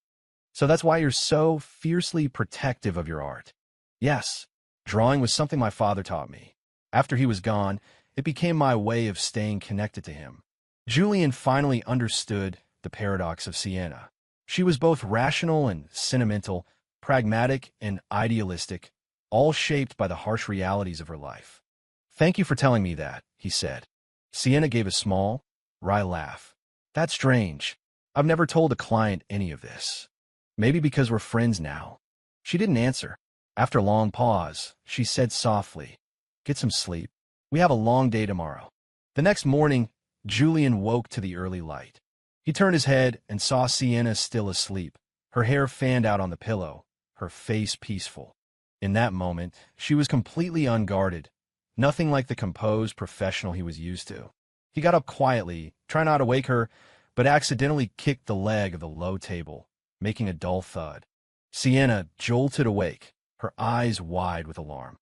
So that's why you're so fiercely protective of your art. Yes, drawing was something my father taught me. After he was gone, it became my way of staying connected to him. Julian finally understood the paradox of Sienna. She was both rational and sentimental, pragmatic and idealistic, all shaped by the harsh realities of her life. Thank you for telling me that, he said. Sienna gave a small, wry laugh. That's strange. I've never told a client any of this. Maybe because we're friends now. She didn't answer. After a long pause, she said softly, Get some sleep. We have a long day tomorrow. The next morning, Julian woke to the early light. He turned his head and saw Sienna still asleep, her hair fanned out on the pillow, her face peaceful. In that moment, she was completely unguarded, nothing like the composed professional he was used to. He got up quietly, trying not to wake her, but accidentally kicked the leg of the low table, making a dull thud. Sienna jolted awake, her eyes wide with alarm.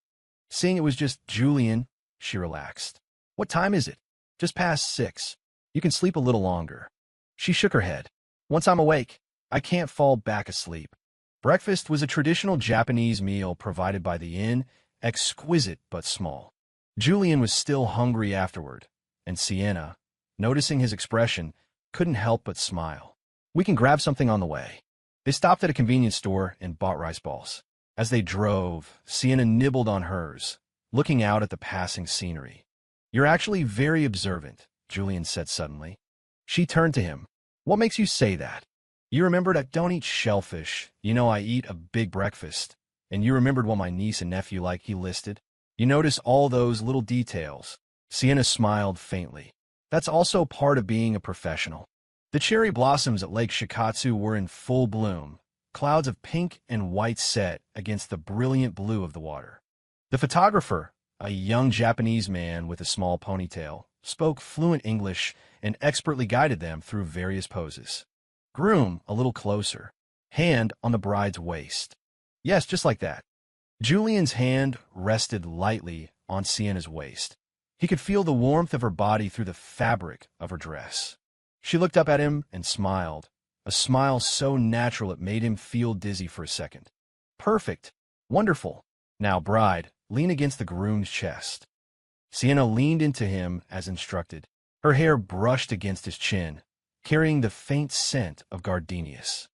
Seeing it was just Julian, she relaxed. What time is it? Just past 6. You can sleep a little longer. She shook her head. Once I'm awake, I can't fall back asleep. Breakfast was a traditional Japanese meal provided by the inn, exquisite but small. Julian was still hungry afterward, and Sienna, noticing his expression, couldn't help but smile. We can grab something on the way. They stopped at a convenience store and bought rice balls. As they drove, Sienna nibbled on hers, looking out at the passing scenery. You're actually very observant, Julian said suddenly. She turned to him. What makes you say that? You remembered I don't eat shellfish. You know I eat a big breakfast. And you remembered what my niece and nephew like, he listed. You notice all those little details. Sienna smiled faintly. That's also part of being a professional. The cherry blossoms at Lake Shikatsu were in full bloom, clouds of pink and white set against the brilliant blue of the water. The photographer, a young Japanese man with a small ponytail, spoke fluent English and expertly guided them through various poses. Groom a little closer, hand on the bride's waist. Yes, just like that. Julian's hand rested lightly on Sienna's waist. He could feel the warmth of her body through the fabric of her dress. She looked up at him and smiled, a smile so natural it made him feel dizzy for a second. Perfect. Wonderful. Now, bride, lean against the groom's chest. Sienna leaned into him as instructed. Her hair brushed against his chin, carrying the faint scent of gardenias.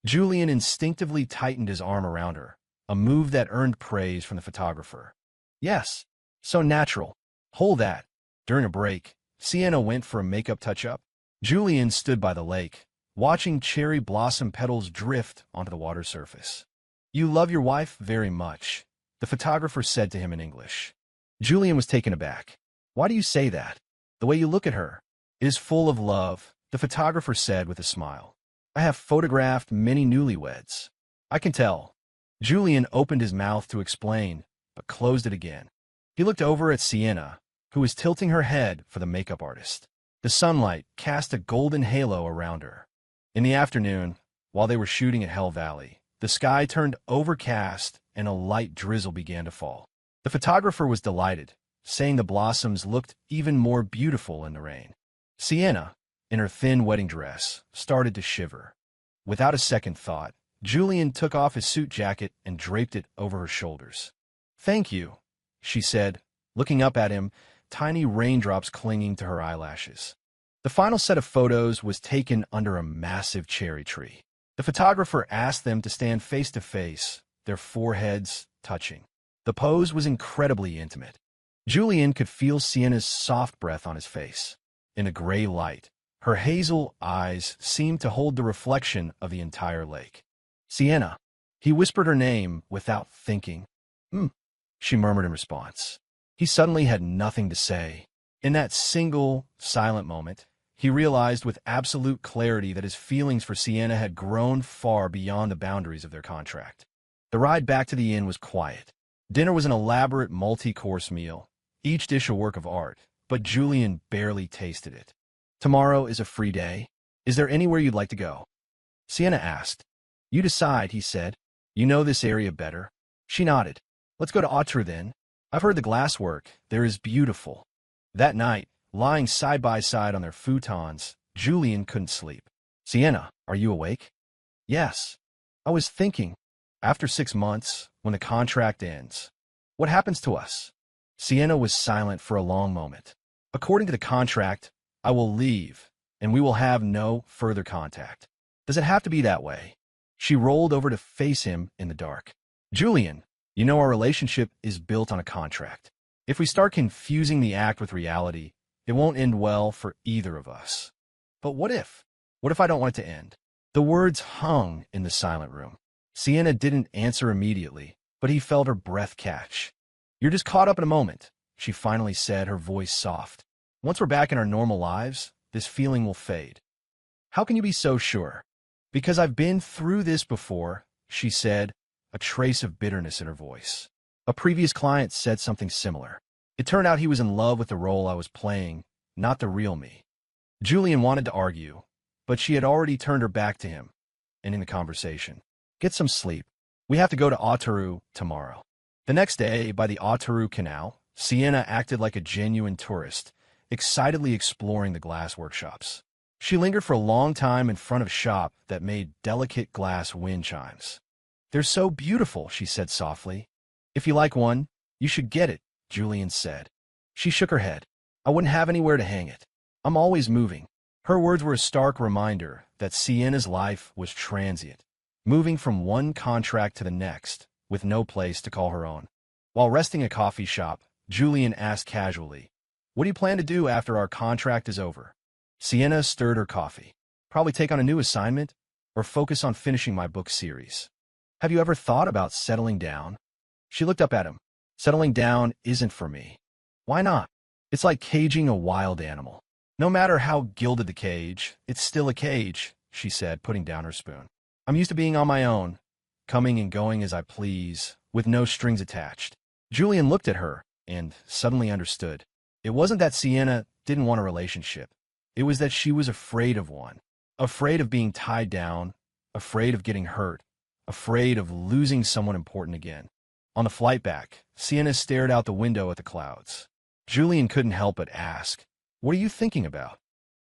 Julian instinctively tightened his arm around her, a move that earned praise from the photographer. Yes, so natural. Hold that. During a break, Sienna went for a makeup touch-up. Julian stood by the lake, watching cherry blossom petals drift onto the water surface. You love your wife very much, the photographer said to him in English. Julian was taken aback. Why do you say that? The way you look at her is full of love, the photographer said with a smile. I have photographed many newlyweds. I can tell. Julian opened his mouth to explain, but closed it again. He looked over at Sienna, who was tilting her head for the makeup artist. The sunlight cast a golden halo around her. In the afternoon, while they were shooting at Hell Valley, the sky turned overcast and a light drizzle began to fall. The photographer was delighted, saying the blossoms looked even more beautiful in the rain. Sienna, in her thin wedding dress, started to shiver. Without a second thought, Julian took off his suit jacket and draped it over her shoulders. Thank you, she said, looking up at him, tiny raindrops clinging to her eyelashes. The final set of photos was taken under a massive cherry tree. The photographer asked them to stand face to face, their foreheads touching. The pose was incredibly intimate. Julian could feel Sienna's soft breath on his face. In the gray light, her hazel eyes seemed to hold the reflection of the entire lake. Sienna. He whispered her name without thinking. She murmured in response. He suddenly had nothing to say. In that single, silent moment, he realized with absolute clarity that his feelings for Sienna had grown far beyond the boundaries of their contract. The ride back to the inn was quiet. Dinner was an elaborate multi-course meal, each dish a work of art, but Julian barely tasted it. Tomorrow is a free day. Is there anywhere you'd like to go? Sienna asked. You decide, he said. You know this area better. She nodded. Let's go to Autru then. I've heard the glasswork there is beautiful. That night, lying side by side on their futons, Julian couldn't sleep. Sienna, are you awake? Yes. I was thinking, after 6 months, when the contract ends, what happens to us? Sienna was silent for a long moment. According to the contract, I will leave, and we will have no further contact. Does it have to be that way? She rolled over to face him in the dark. Julian, you know our relationship is built on a contract. If we start confusing the act with reality, it won't end well for either of us. But what if? What if I don't want it to end? The words hung in the silent room. Sienna didn't answer immediately, but he felt her breath catch. You're just caught up in a moment, she finally said, her voice soft. Once we're back in our normal lives, this feeling will fade. How can you be so sure? Because I've been through this before, she said, a trace of bitterness in her voice. A previous client said something similar. It turned out he was in love with the role I was playing, not the real me. Julian wanted to argue, but she had already turned her back to him, ending the conversation. Get some sleep. We have to go to Autru tomorrow. The next day, by the Autru Canal, Sienna acted like a genuine tourist, excitedly exploring the glass workshops. She lingered for a long time in front of a shop that made delicate glass wind chimes. They're so beautiful, she said softly. If you like one, you should get it, Julian said. She shook her head. I wouldn't have anywhere to hang it. I'm always moving. Her words were a stark reminder that Sienna's life was transient, moving from one contract to the next, with no place to call her own. While resting at a coffee shop, Julian asked casually, what do you plan to do after our contract is over? Sienna stirred her coffee. Probably take on a new assignment, or focus on finishing my book series. Have you ever thought about settling down? She looked up at him. Settling down isn't for me. Why not? It's like caging a wild animal. No matter how gilded the cage, it's still a cage, she said, putting down her spoon. I'm used to being on my own, coming and going as I please, with no strings attached. Julian looked at her and suddenly understood. It wasn't that Sienna didn't want a relationship. It was that she was afraid of one. Afraid of being tied down, afraid of getting hurt, afraid of losing someone important again. On the flight back, Sienna stared out the window at the clouds. Julian couldn't help but ask, what are you thinking about?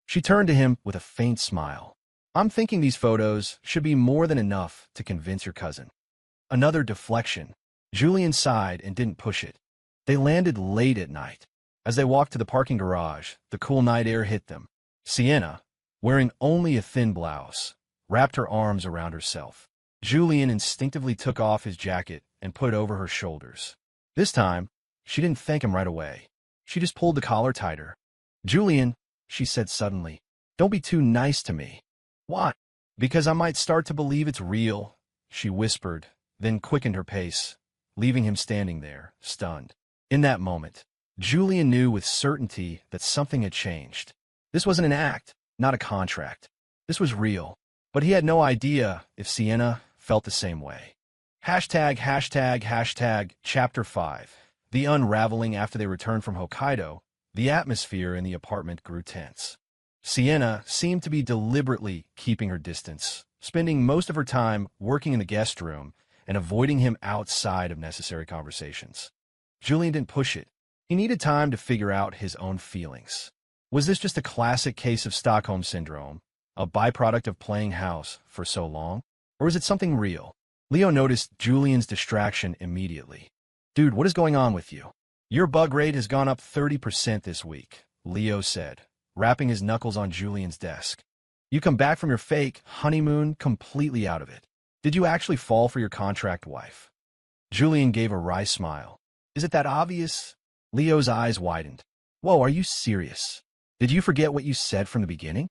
She turned to him with a faint smile. I'm thinking these photos should be more than enough to convince your cousin. Another deflection. Julian sighed and didn't push it. They landed late at night. As they walked to the parking garage, the cool night air hit them. Sienna, wearing only a thin blouse, wrapped her arms around herself. Julian instinctively took off his jacket and put it over her shoulders. This time, she didn't thank him right away. She just pulled the collar tighter. Julian, she said suddenly, don't be too nice to me. Why? Because I might start to believe it's real, she whispered, then quickened her pace, leaving him standing there, stunned. In that moment, Julian knew with certainty that something had changed. This wasn't an act, not a contract. This was real. But he had no idea if Sienna felt the same way. Chapter 5. The unraveling after they returned from Hokkaido, the atmosphere in the apartment grew tense. Sienna seemed to be deliberately keeping her distance, spending most of her time working in the guest room and avoiding him outside of necessary conversations. Julian didn't push it. He needed time to figure out his own feelings. Was this just a classic case of Stockholm Syndrome, a byproduct of playing house for so long? Or is it something real? Leo noticed Julian's distraction immediately. "Dude, what is going on with you? Your bug rate has gone up 30% this week," Leo said, rapping his knuckles on Julian's desk. "You come back from your fake honeymoon completely out of it. Did you actually fall for your contract wife?" Julian gave a wry smile. "Is it that obvious?" Leo's eyes widened. "Whoa, are you serious? Did you forget what you said from the beginning?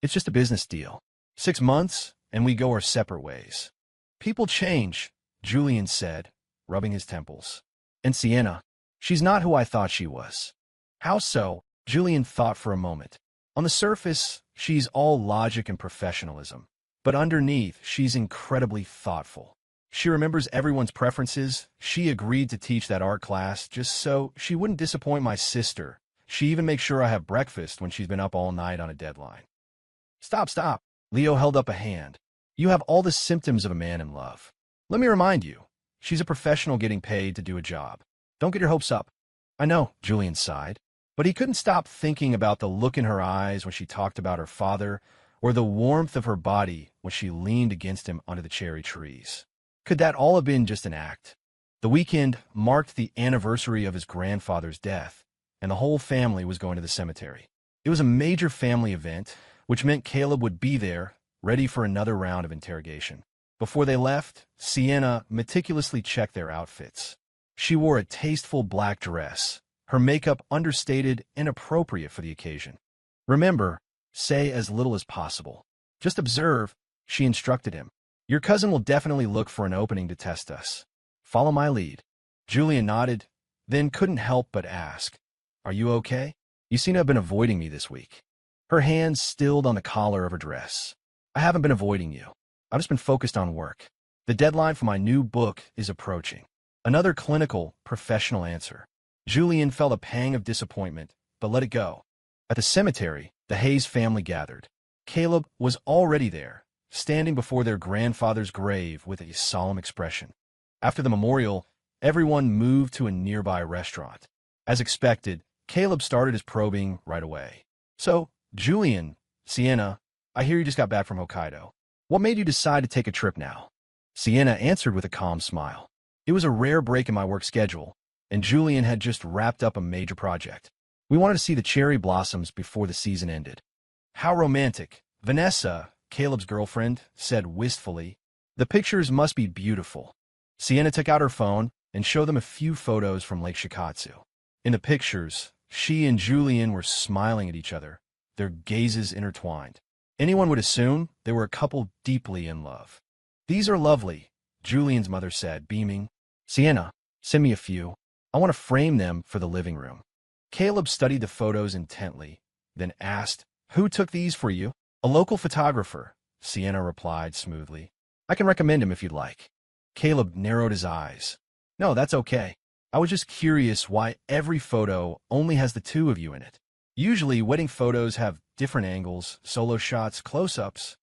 It's just a business deal. 6 months, and we go our separate ways." "People change," Julian said, rubbing his temples. "And Sienna, she's not who I thought she was." "How so?" Julian thought for a moment. "On the surface, she's all logic and professionalism. But underneath, she's incredibly thoughtful. She remembers everyone's preferences. She agreed to teach that art class just so she wouldn't disappoint my sister. She even makes sure I have breakfast when she's been up all night on a deadline." Stop. Leo held up a hand. "You have all the symptoms of a man in love. Let me remind you, she's a professional getting paid to do a job. Don't get your hopes up." "I know," Julian sighed. But he couldn't stop thinking about the look in her eyes when she talked about her father, or the warmth of her body when she leaned against him under the cherry trees. Could that all have been just an act? The weekend marked the anniversary of his grandfather's death, and the whole family was going to the cemetery. It was a major family event, which meant Caleb would be there, ready for another round of interrogation. Before they left, Sienna meticulously checked their outfits. She wore a tasteful black dress, her makeup understated and appropriate for the occasion. "Remember, say as little as possible. Just observe," she instructed him. "Your cousin will definitely look for an opening to test us. Follow my lead." Julian nodded, then couldn't help but ask, "Are you okay? You seem to have been avoiding me this week." Her hands stilled on the collar of her dress. "I haven't been avoiding you. I've just been focused on work. The deadline for my new book is approaching." Another clinical, professional answer. Julian felt a pang of disappointment, but let it go. At the cemetery, the Hayes family gathered. Caleb was already there, standing before their grandfather's grave with a solemn expression. After the memorial, everyone moved to a nearby restaurant. As expected, Caleb started his probing right away. "So, Julian, Sienna, I hear you just got back from Hokkaido. What made you decide to take a trip now?" Sienna answered with a calm smile. "It was a rare break in my work schedule, and Julian had just wrapped up a major project. We wanted to see the cherry blossoms before the season ended." "How romantic," Vanessa, Caleb's girlfriend, said wistfully. "The pictures must be beautiful." Sienna took out her phone and showed them a few photos from Lake Shikatsu. In the pictures, she and Julian were smiling at each other, their gazes intertwined. Anyone would assume they were a couple deeply in love. "These are lovely," Julian's mother said, beaming. "Sienna, send me a few. I want to frame them for the living room." Caleb studied the photos intently, then asked, "Who took these for you?" "A local photographer," Sienna replied smoothly. "I can recommend him if you'd like." Caleb narrowed his eyes. "No, that's okay. I was just curious why every photo only has the two of you in it. Usually, wedding photos have different angles, solo shots, close-ups."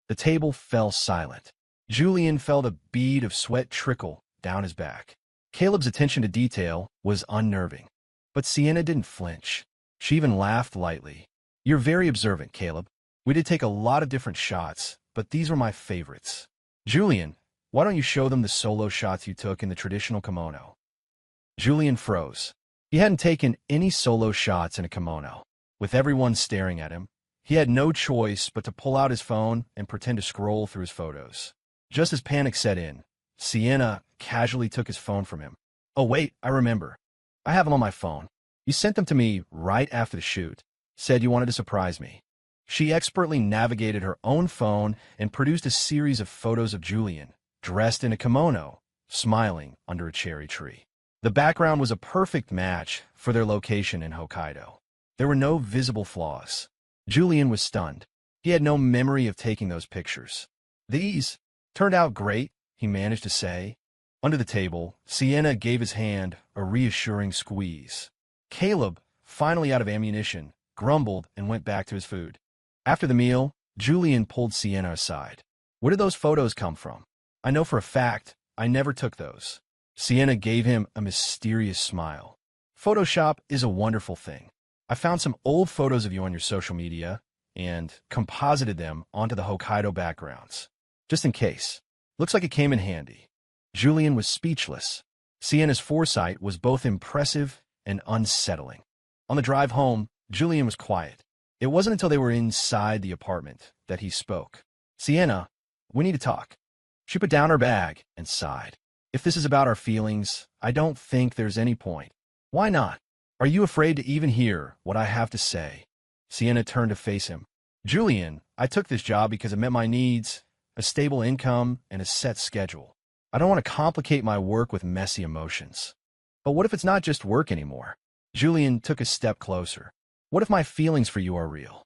The table fell silent. Julian felt a bead of sweat trickle down his back. Caleb's attention to detail was unnerving. But Sienna didn't flinch. She even laughed lightly. "You're very observant, Caleb. We did take a lot of different shots, but these were my favorites. Julian, why don't you show them the solo shots you took in the traditional kimono?" Julian froze. He hadn't taken any solo shots in a kimono. With everyone staring at him, he had no choice but to pull out his phone and pretend to scroll through his photos. Just as panic set in, Sienna casually took his phone from him. "Oh wait, I remember. I have them on my phone. You sent them to me right after the shoot. Said you wanted to surprise me." She expertly navigated her own phone and produced a series of photos of Julian, dressed in a kimono, smiling under a cherry tree. The background was a perfect match for their location in Hokkaido. There were no visible flaws. Julian was stunned. He had no memory of taking those pictures. These turned out great, he managed to say. Under the table, Sienna gave his hand a reassuring squeeze. Caleb, finally out of ammunition, grumbled and went back to his food. After the meal, Julian pulled Sienna aside. Where did those photos come from? I know for a fact I never took those. Sienna gave him a mysterious smile. Photoshop is a wonderful thing. I found some old photos of you on your social media and composited them onto the Hokkaido backgrounds. Just in case. Looks like it came in handy. Julian was speechless. Sienna's foresight was both impressive and unsettling. On the drive home, Julian was quiet. It wasn't until they were inside the apartment that he spoke. Sienna, we need to talk. She put down her bag and sighed. If this is about our feelings, I don't think there's any point. Why not? Are you afraid to even hear what I have to say? Sienna turned to face him. Julian, I took this job because it met my needs, a stable income, and a set schedule. I don't want to complicate my work with messy emotions. But what if it's not just work anymore? Julian took a step closer. What if my feelings for you are real?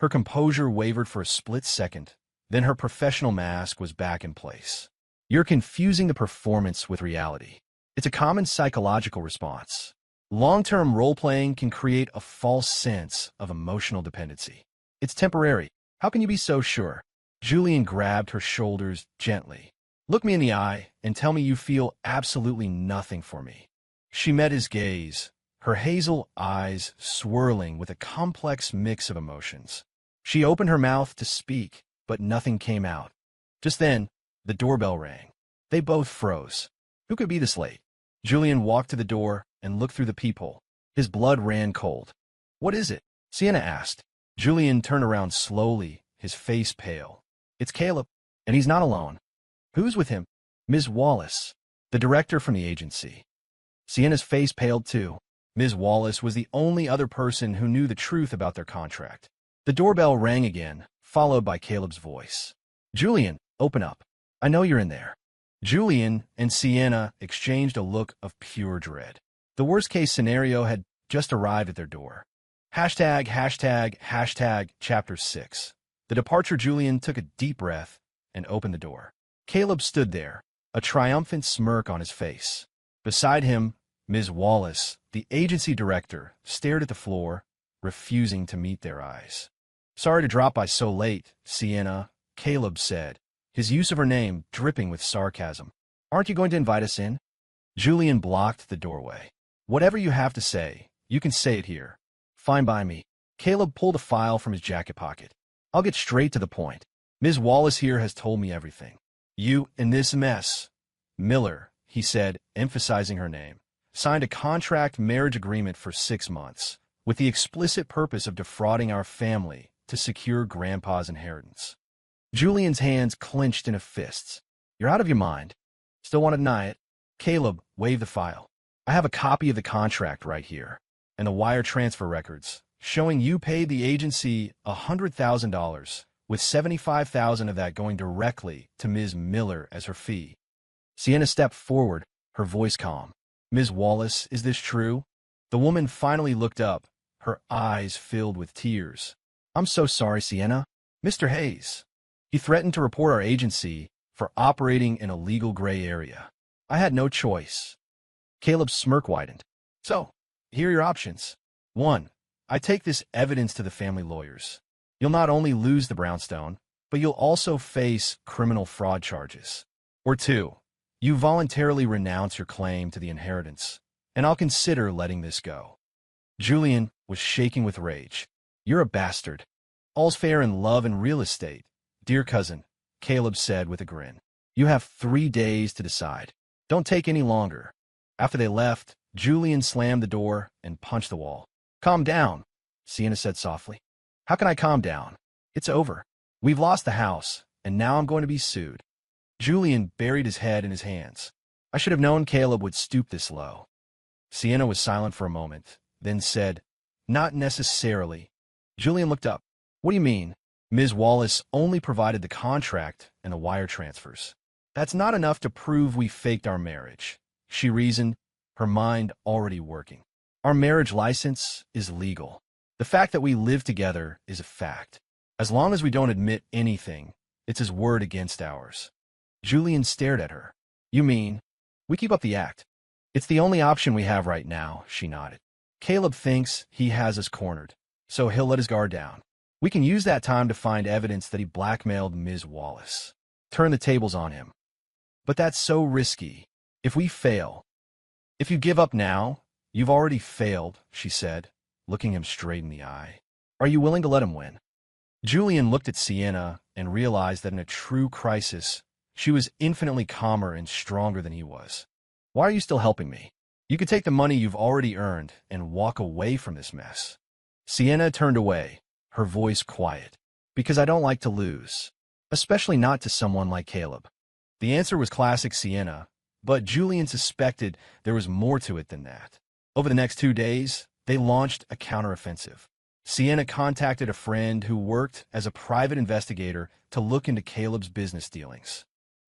Her composure wavered for a split second, then her professional mask was back in place. You're confusing the performance with reality. It's a common psychological response. Long-term role-playing can create a false sense of emotional dependency. It's temporary. How can you be so sure? Julian grabbed her shoulders gently. Look me in the eye and tell me you feel absolutely nothing for me. She met his gaze, her hazel eyes swirling with a complex mix of emotions. She opened her mouth to speak, but nothing came out. Just then, the doorbell rang. They both froze. Who could be this late? Julian walked to the door and looked through the peephole. His blood ran cold. What is it? Sienna asked. Julian turned around slowly, his face pale. It's Caleb, and he's not alone. Who's with him? Ms. Wallace, the director from the agency. Sienna's face paled too. Ms. Wallace was the only other person who knew the truth about their contract. The doorbell rang again, followed by Caleb's voice. Julian, open up. I know you're in there. Julian and Sienna exchanged a look of pure dread. The worst-case scenario had just arrived at their door. Hashtag, hashtag, hashtag, Chapter 6. The departure. Julian took a deep breath and opened the door. Caleb stood there, a triumphant smirk on his face. Beside him, Ms. Wallace, the agency director, stared at the floor, refusing to meet their eyes. Sorry to drop by so late, Sienna, Caleb said, his use of her name dripping with sarcasm. Aren't you going to invite us in? Julian blocked the doorway. Whatever you have to say, you can say it here. Fine by me. Caleb pulled a file from his jacket pocket. I'll get straight to the point. Ms. Wallace here has told me everything. You and this mess. Miller, he said, emphasizing her name, signed a contract marriage agreement for 6 months, with the explicit purpose of defrauding our family to secure Grandpa's inheritance. Julian's hands clenched into fists. You're out of your mind. Still want to deny it? Caleb waved the file. I have a copy of the contract right here, and the wire transfer records, showing you paid the agency $100,000, with $75,000 of that going directly to Ms. Miller as her fee. Sienna stepped forward, her voice calm. Ms. Wallace, is this true? The woman finally looked up, her eyes filled with tears. I'm so sorry, Sienna. Mr. Hayes. He threatened to report our agency for operating in a legal gray area. I had no choice. Caleb's smirk widened. So, here are your options. 1. I take this evidence to the family lawyers. You'll not only lose the brownstone, but you'll also face criminal fraud charges. Or 2. You voluntarily renounce your claim to the inheritance, and I'll consider letting this go. Julian was shaking with rage. You're a bastard. All's fair in love and real estate, dear cousin, Caleb said with a grin. You have 3 days to decide. Don't take any longer. After they left, Julian slammed the door and punched the wall. Calm down, Sienna said softly. How can I calm down? It's over. We've lost the house, and now I'm going to be sued. Julian buried his head in his hands. I should have known Caleb would stoop this low. Sienna was silent for a moment, then said, Not necessarily. Julian looked up. What do you mean? Ms. Wallace only provided the contract and the wire transfers. That's not enough to prove we faked our marriage, she reasoned, her mind already working. Our marriage license is legal. The fact that we live together is a fact. As long as we don't admit anything, it's his word against ours. Julian stared at her. You mean, we keep up the act? It's the only option we have right now, she nodded. Caleb thinks he has us cornered, so he'll let his guard down. We can use that time to find evidence that he blackmailed Ms. Wallace. Turn the tables on him. But that's so risky. If we fail, if you give up now, you've already failed, she said, looking him straight in the eye. Are you willing to let him win? Julian looked at Sienna and realized that in a true crisis, she was infinitely calmer and stronger than he was. Why are you still helping me? You could take the money you've already earned and walk away from this mess. Sienna turned away, her voice quiet. Because I don't like to lose, especially not to someone like Caleb. The answer was classic Sienna, but Julian suspected there was more to it than that. Over the next 2 days, they launched a counteroffensive. Sienna contacted a friend who worked as a private investigator to look into Caleb's business dealings.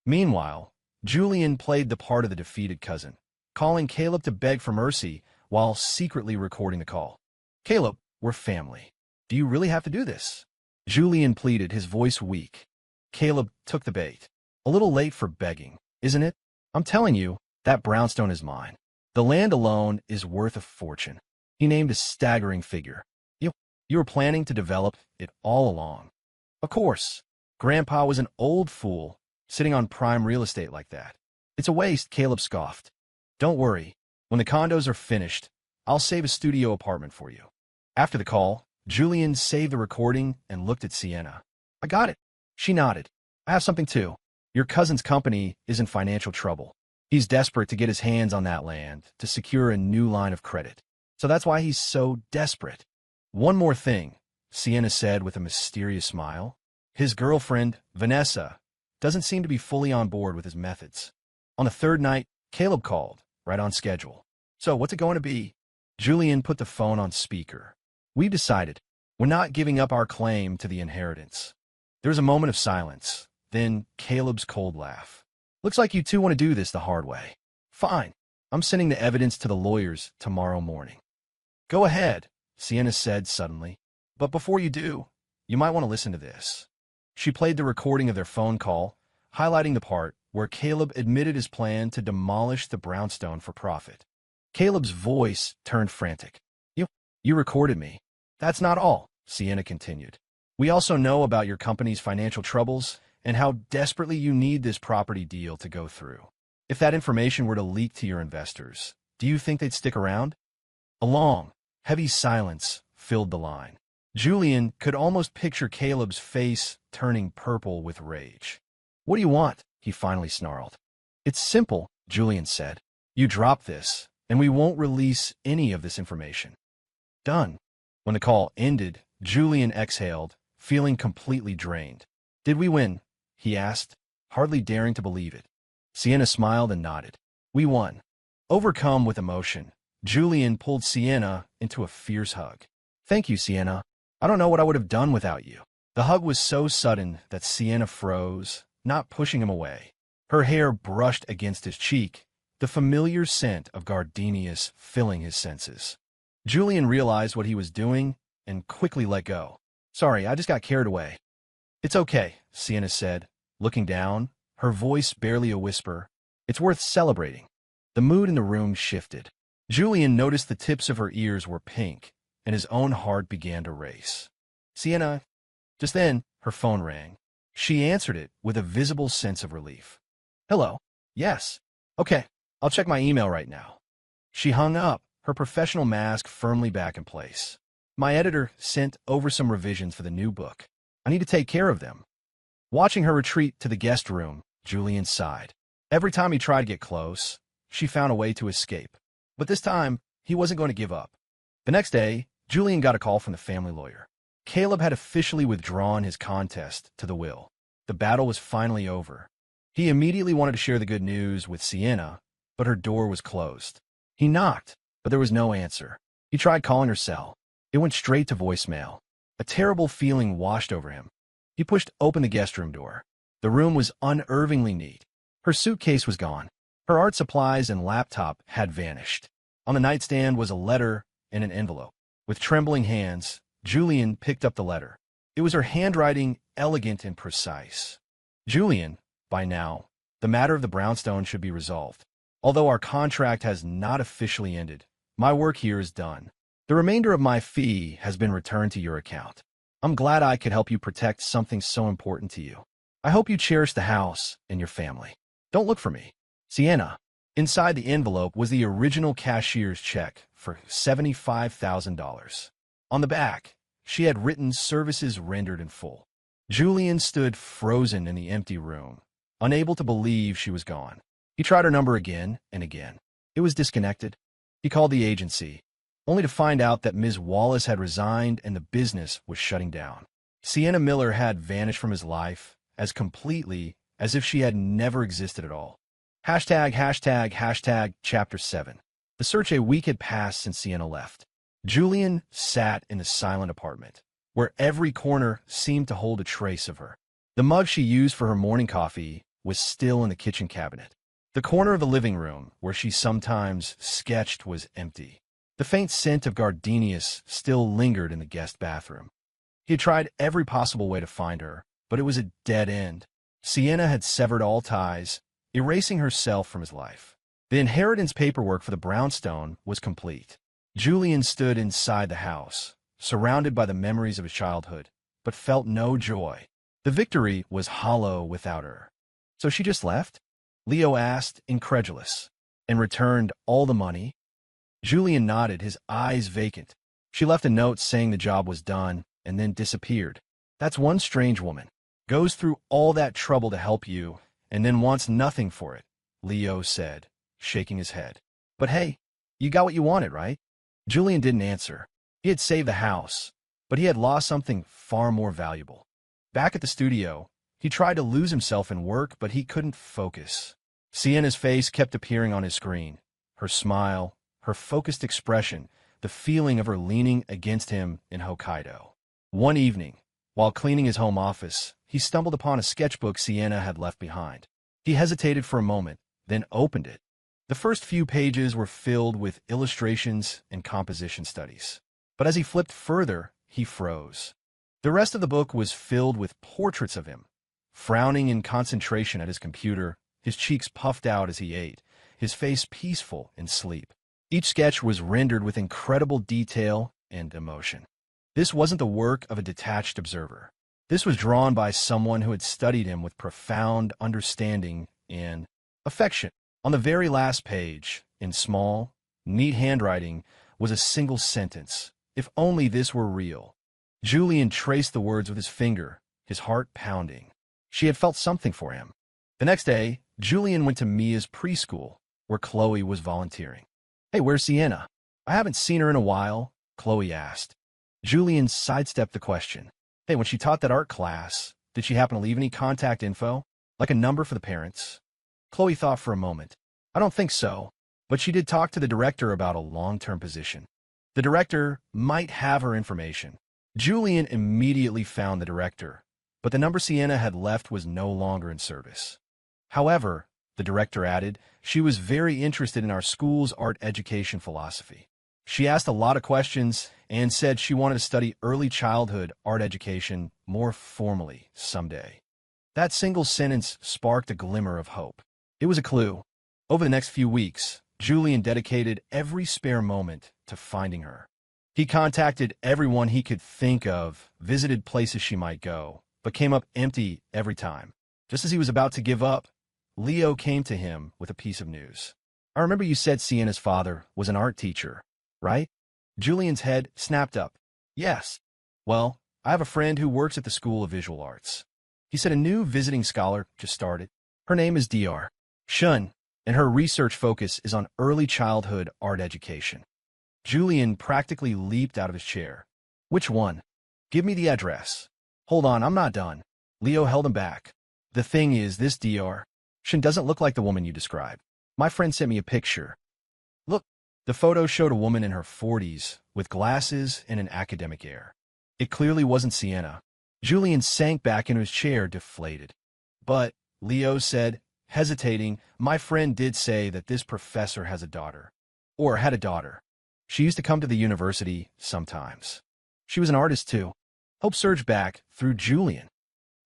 Meanwhile, Julian played the part of the defeated cousin, calling Caleb to beg for mercy while secretly recording the call. Caleb, we're family. Do you really have to do this? Julian pleaded, his voice weak. Caleb took the bait. A little late for begging, isn't it? I'm telling you, that brownstone is mine. The land alone is worth a fortune. He named a staggering figure. You were planning to develop it all along. Of course. Grandpa was an old fool, sitting on prime real estate like that. It's a waste, Caleb scoffed. Don't worry. When the condos are finished, I'll save a studio apartment for you. After the call, Julian saved the recording and looked at Sienna. I got it. She nodded. I have something too. Your cousin's company is in financial trouble. He's desperate to get his hands on that land to secure a new line of credit. So that's why he's so desperate. One more thing, Sienna said with a mysterious smile. His girlfriend, Vanessa, doesn't seem to be fully on board with his methods. On the third night, Caleb called, right on schedule. So what's it going to be? Julian put the phone on speaker. We've decided. We're not giving up our claim to the inheritance. There was a moment of silence, then Caleb's cold laugh. Looks like you two want to do this the hard way. Fine. I'm sending the evidence to the lawyers tomorrow morning. Go ahead, Sienna said suddenly. But before you do, you might want to listen to this. She played the recording of their phone call, highlighting the part where Caleb admitted his plan to demolish the brownstone for profit. Caleb's voice turned frantic. You recorded me. That's not all, Sienna continued. We also know about your company's financial troubles and how desperately you need this property deal to go through. If that information were to leak to your investors, do you think they'd stick around? A long, heavy silence filled the line. Julian could almost picture Caleb's face turning purple with rage. What do you want? He finally snarled. It's simple, Julian said. You drop this, and we won't release any of this information. Done. When the call ended, Julian exhaled, feeling completely drained. Did we win? He asked, hardly daring to believe it. Sienna smiled and nodded. We won. Overcome with emotion, Julian pulled Sienna into a fierce hug. Thank you, Sienna. I don't know what I would have done without you. The hug was so sudden that Sienna froze, not pushing him away. Her hair brushed against his cheek, the familiar scent of gardenias filling his senses. Julian realized what he was doing and quickly let go. Sorry, I just got carried away. It's okay, Sienna said, looking down, her voice barely a whisper. It's worth celebrating. The mood in the room shifted. Julian noticed the tips of her ears were pink, and his own heart began to race. Sienna. Just then, her phone rang. She answered it with a visible sense of relief. Hello. Yes. Okay, I'll check my email right now. She hung up, her professional mask firmly back in place. My editor sent over some revisions for the new book. I need to take care of them. Watching her retreat to the guest room, Julian sighed. Every time he tried to get close, she found a way to escape. But this time, he wasn't going to give up. The next day, Julian got a call from the family lawyer. Caleb had officially withdrawn his contest to the will. The battle was finally over. He immediately wanted to share the good news with Sienna, but her door was closed. He knocked, but there was no answer. He tried calling her cell. It went straight to voicemail. A terrible feeling washed over him. He pushed open the guest room door. The room was unnervingly neat. Her suitcase was gone. Her art supplies and laptop had vanished. On the nightstand was a letter in an envelope. With trembling hands, Julian picked up the letter. It was her handwriting, elegant and precise. Julian, by now, the matter of the brownstone should be resolved. Although our contract has not officially ended, my work here is done. The remainder of my fee has been returned to your account. I'm glad I could help you protect something so important to you. I hope you cherish the house and your family. Don't look for me. Sienna. Inside the envelope was the original cashier's check for $75,000. On the back, she had written services rendered in full. Julian stood frozen in the empty room, unable to believe she was gone. He tried her number again and again. It was disconnected. He called the agency, only to find out that Ms. Wallace had resigned and the business was shutting down. Sienna Miller had vanished from his life as completely as if she had never existed at all. Chapter 7. The search. A week had passed since Sienna left. Julian sat in the silent apartment, where every corner seemed to hold a trace of her. The mug she used for her morning coffee was still in the kitchen cabinet. The corner of the living room, where she sometimes sketched, was empty. The faint scent of gardenias still lingered in the guest bathroom. He had tried every possible way to find her, but it was a dead end. Sienna had severed all ties, erasing herself from his life. The inheritance paperwork for the brownstone was complete. Julian stood inside the house, surrounded by the memories of his childhood, but felt no joy. The victory was hollow without her. So she just left? Leo asked, incredulous. And returned all the money? Julian nodded, his eyes vacant. She left a note saying the job was done, and then disappeared. That's one strange woman. Goes through all that trouble to help you, and then wants nothing for it, Leo said, shaking his head. But hey, you got what you wanted, right? Julian didn't answer. He had saved the house, but he had lost something far more valuable. Back at the studio, he tried to lose himself in work, but he couldn't focus. Sienna's face kept appearing on his screen. Her smile, her focused expression, the feeling of her leaning against him in Hokkaido. One evening, while cleaning his home office, he stumbled upon a sketchbook Sienna had left behind. He hesitated for a moment, then opened it. The first few pages were filled with illustrations and composition studies. But as he flipped further, he froze. The rest of the book was filled with portraits of him, frowning in concentration at his computer, his cheeks puffed out as he ate, his face peaceful in sleep. Each sketch was rendered with incredible detail and emotion. This wasn't the work of a detached observer. This was drawn by someone who had studied him with profound understanding and affection. On the very last page, in small, neat handwriting, was a single sentence. If only this were real. Julian traced the words with his finger, his heart pounding. She had felt something for him. The next day, Julian went to Mia's preschool, where Chloe was volunteering. Hey, where's Sienna? I haven't seen her in a while, Chloe asked. Julian sidestepped the question. Hey, when she taught that art class, did she happen to leave any contact info? Like a number for the parents? Chloe thought for a moment. I don't think so, but she did talk to the director about a long-term position. The director might have her information. Julian immediately found the director, but the number Sienna had left was no longer in service. However, the director added, she was very interested in our school's art education philosophy. She asked a lot of questions and said she wanted to study early childhood art education more formally someday. That single sentence sparked a glimmer of hope. It was a clue. Over the next few weeks, Julian dedicated every spare moment to finding her. He contacted everyone he could think of, visited places she might go, but came up empty every time. Just as he was about to give up, Leo came to him with a piece of news. I remember you said Sienna's father was an art teacher, right? Julian's head snapped up. Yes. Well, I have a friend who works at the School of Visual Arts. He said a new visiting scholar just started. Her name is Dr. Shun, and her research focus is on early childhood art education. Julian practically leaped out of his chair. Which one? Give me the address. Hold on, I'm not done. Leo held him back. The thing is, this Dr. Shun doesn't look like the woman you described. My friend sent me a picture. Look, the photo showed a woman in her 40s with glasses and an academic air. It clearly wasn't Sienna. Julian sank back into his chair, deflated. But, Leo said, hesitating. My friend did say that this professor has a daughter. Or had a daughter. She used to come to the university sometimes. She was an artist too. Hope surged back through Julian.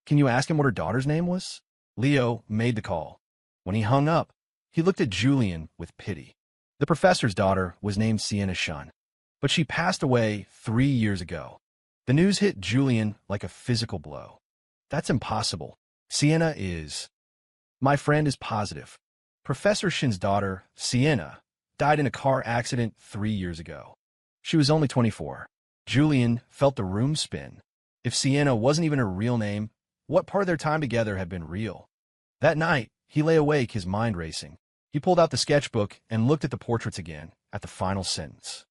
Can you ask him what her daughter's name was? Leo made the call. When he hung up, he looked at Julian with pity. The professor's daughter was named Sienna Shun, but she passed away 3 years ago. The news hit Julian like a physical blow. That's impossible. Sienna is... My friend is positive. Professor Shin's daughter, Sienna, died in a car accident 3 years ago. She was only 24. Julian felt the room spin. If Sienna wasn't even her real name, what part of their time together had been real? That night, he lay awake, his mind racing. He pulled out the sketchbook and looked at the portraits again, at the final sentence.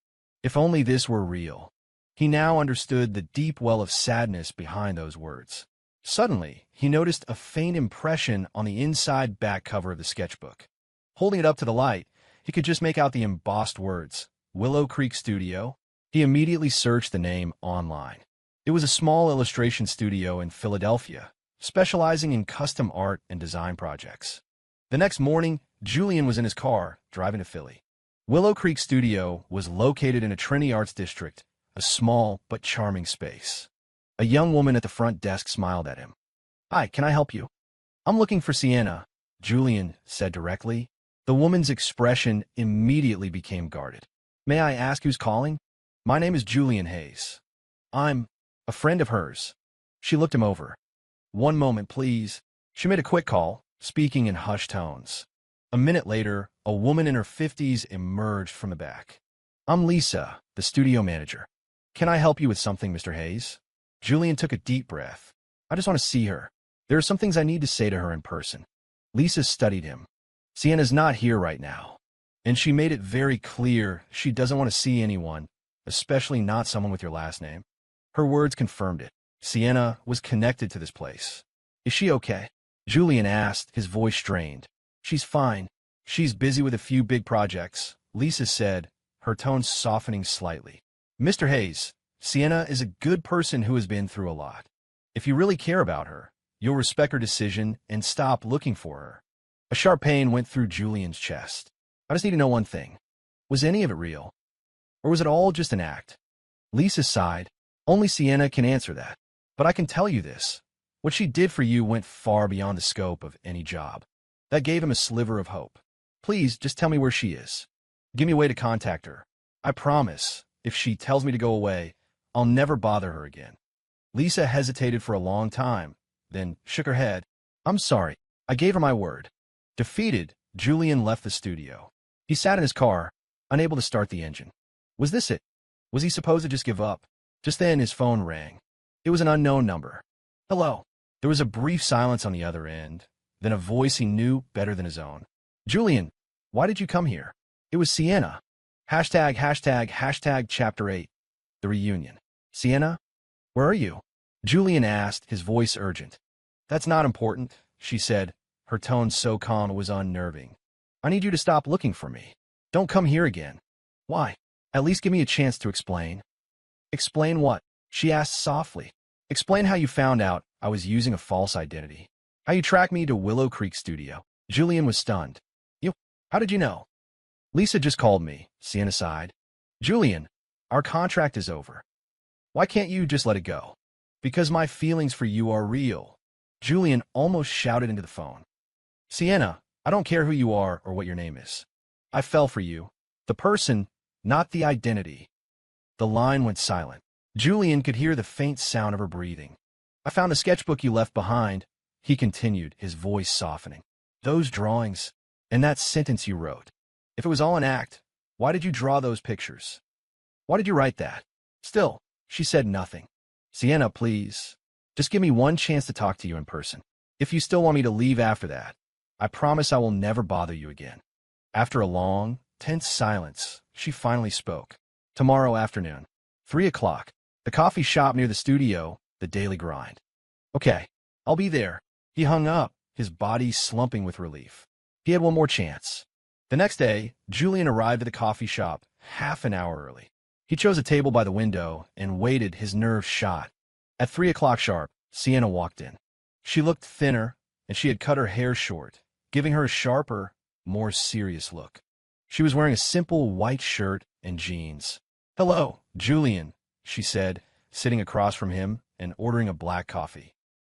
If only this were real. He now understood the deep well of sadness behind those words. Suddenly, he noticed a faint impression on the inside back cover of the sketchbook. Holding it up to the light, he could just make out the embossed words, Willow Creek Studio. He immediately searched the name online. It was a small illustration studio in Philadelphia, specializing in custom art and design projects. The next morning, Julian was in his car, driving to Philly. Willow Creek Studio was located in a trendy arts district, a small but charming space. A young woman at the front desk smiled at him. Hi, can I help you? I'm looking for Sienna, Julian said directly. The woman's expression immediately became guarded. May I ask who's calling? My name is Julian Hayes. I'm a friend of hers. She looked him over. One moment, please. She made a quick call, speaking in hushed tones. A minute later, a woman in her 50s emerged from the back. I'm Lisa, the studio manager. Can I help you with something, Mr. Hayes? Julian took a deep breath. I just want to see her. There are some things I need to say to her in person. Lisa studied him. Sienna's not here right now. And she made it very clear she doesn't want to see anyone, especially not someone with your last name. Her words confirmed it. Sienna was connected to this place. Is she okay? Julian asked, his voice strained. She's fine. She's busy with a few big projects, Lisa said, her tone softening slightly. Mr. Hayes, Sienna is a good person who has been through a lot. If you really care about her, you'll respect her decision and stop looking for her. A sharp pain went through Julian's chest. I just need to know one thing. Was any of it real? Or was it all just an act? Lisa sighed. Only Sienna can answer that. But I can tell you this. What she did for you went far beyond the scope of any job. That gave him a sliver of hope. Please, just tell me where she is. Give me a way to contact her. I promise, if she tells me to go away, I'll never bother her again. Lisa hesitated for a long time, then shook her head. I'm sorry. I gave her my word. Defeated, Julian left the studio. He sat in his car, unable to start the engine. Was this it? Was he supposed to just give up? Just then his phone rang. It was an unknown number. Hello. There was a brief silence on the other end, then a voice he knew better than his own. Julian, why did you come here? It was Sienna. ####Chapter 8. The reunion. Sienna? Where are you? Julian asked, his voice urgent. That's not important, she said, her tone so calm it was unnerving. I need you to stop looking for me. Don't come here again. Why? At least give me a chance to explain. Explain what? She asked softly. Explain how you found out I was using a false identity. How you tracked me to Willow Creek Studio. Julian was stunned. You? How did you know? Lisa just called me, Sienna sighed. Julian, our contract is over. Why can't you just let it go? Because my feelings for you are real. Julian almost shouted into the phone. Sienna, I don't care who you are or what your name is. I fell for you. The person, not the identity. The line went silent. Julian could hear the faint sound of her breathing. I found the sketchbook you left behind, he continued, his voice softening. Those drawings, and that sentence you wrote. If it was all an act, why did you draw those pictures? Why did you write that? Still, she said nothing. Sienna, please. Just give me one chance to talk to you in person. If you still want me to leave after that, I promise I will never bother you again. After a long, tense silence, she finally spoke. Tomorrow afternoon, 3 o'clock, the coffee shop near the studio, the Daily Grind. Okay, I'll be there. He hung up, his body slumping with relief. He had one more chance. The next day, Julian arrived at the coffee shop half an hour early. He chose a table by the window and waited, his nerves shot. At 3 o'clock sharp, Sienna walked in. She looked thinner, and she had cut her hair short, giving her a sharper, more serious look. She was wearing a simple white shirt and jeans. "Hello, Julian," she said, sitting across from him and ordering a black coffee.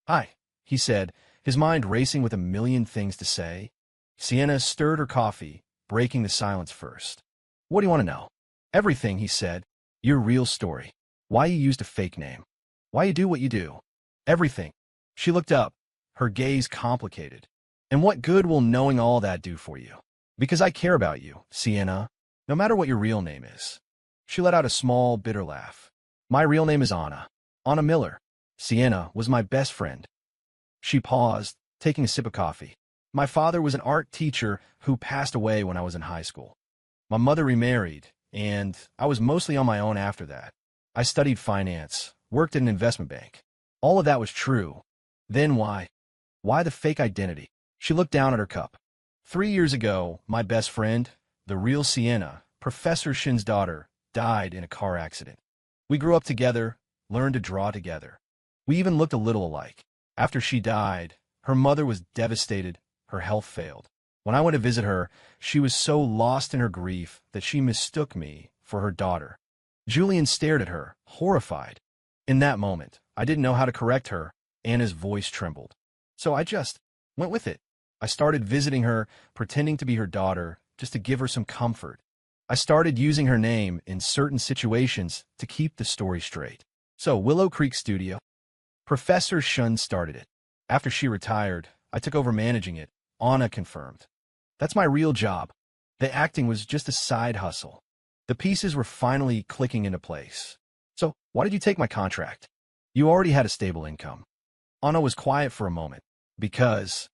"Hi," he said, his mind racing with a million things to say. Sienna stirred her coffee, breaking the silence first. "What do you want to know?" "Everything," he said. "Your real story. Why you used a fake name. Why you do what you do. Everything." She looked up, her gaze complicated. "And what good will knowing all that do for you?" "Because I care about you, Sienna, no matter what your real name is." She let out a small, bitter laugh. "My real name is Anna. Anna Miller. Sienna was my best friend." She paused, taking a sip of coffee. "My father was an art teacher who passed away when I was in high school. My mother remarried, and I was mostly on my own after that. I studied finance, worked at an investment bank. All of that was true. Then why? Why the fake identity?" She looked down at her cup. 3 years ago, my best friend, the real Sienna, Professor Shin's daughter, died in a car accident. We grew up together, learned to draw together. We even looked a little alike. After she died, her mother was devastated, her health failed. When I went to visit her, she was so lost in her grief that she mistook me for her daughter." Julian stared at her, horrified. In that moment, I didn't know how to correct her. Anna's voice trembled. "So I just went with it. I started visiting her, pretending to be her daughter, just to give her some comfort. I started using her name in certain situations to keep the story straight. So Willow Creek Studio. Professor Shun started it. After she retired, I took over managing it," Anna confirmed. "That's my real job. The acting was just a side hustle." The pieces were finally clicking into place. "So why did you take my contract? You already had a stable income." Anna was quiet for a moment. "Because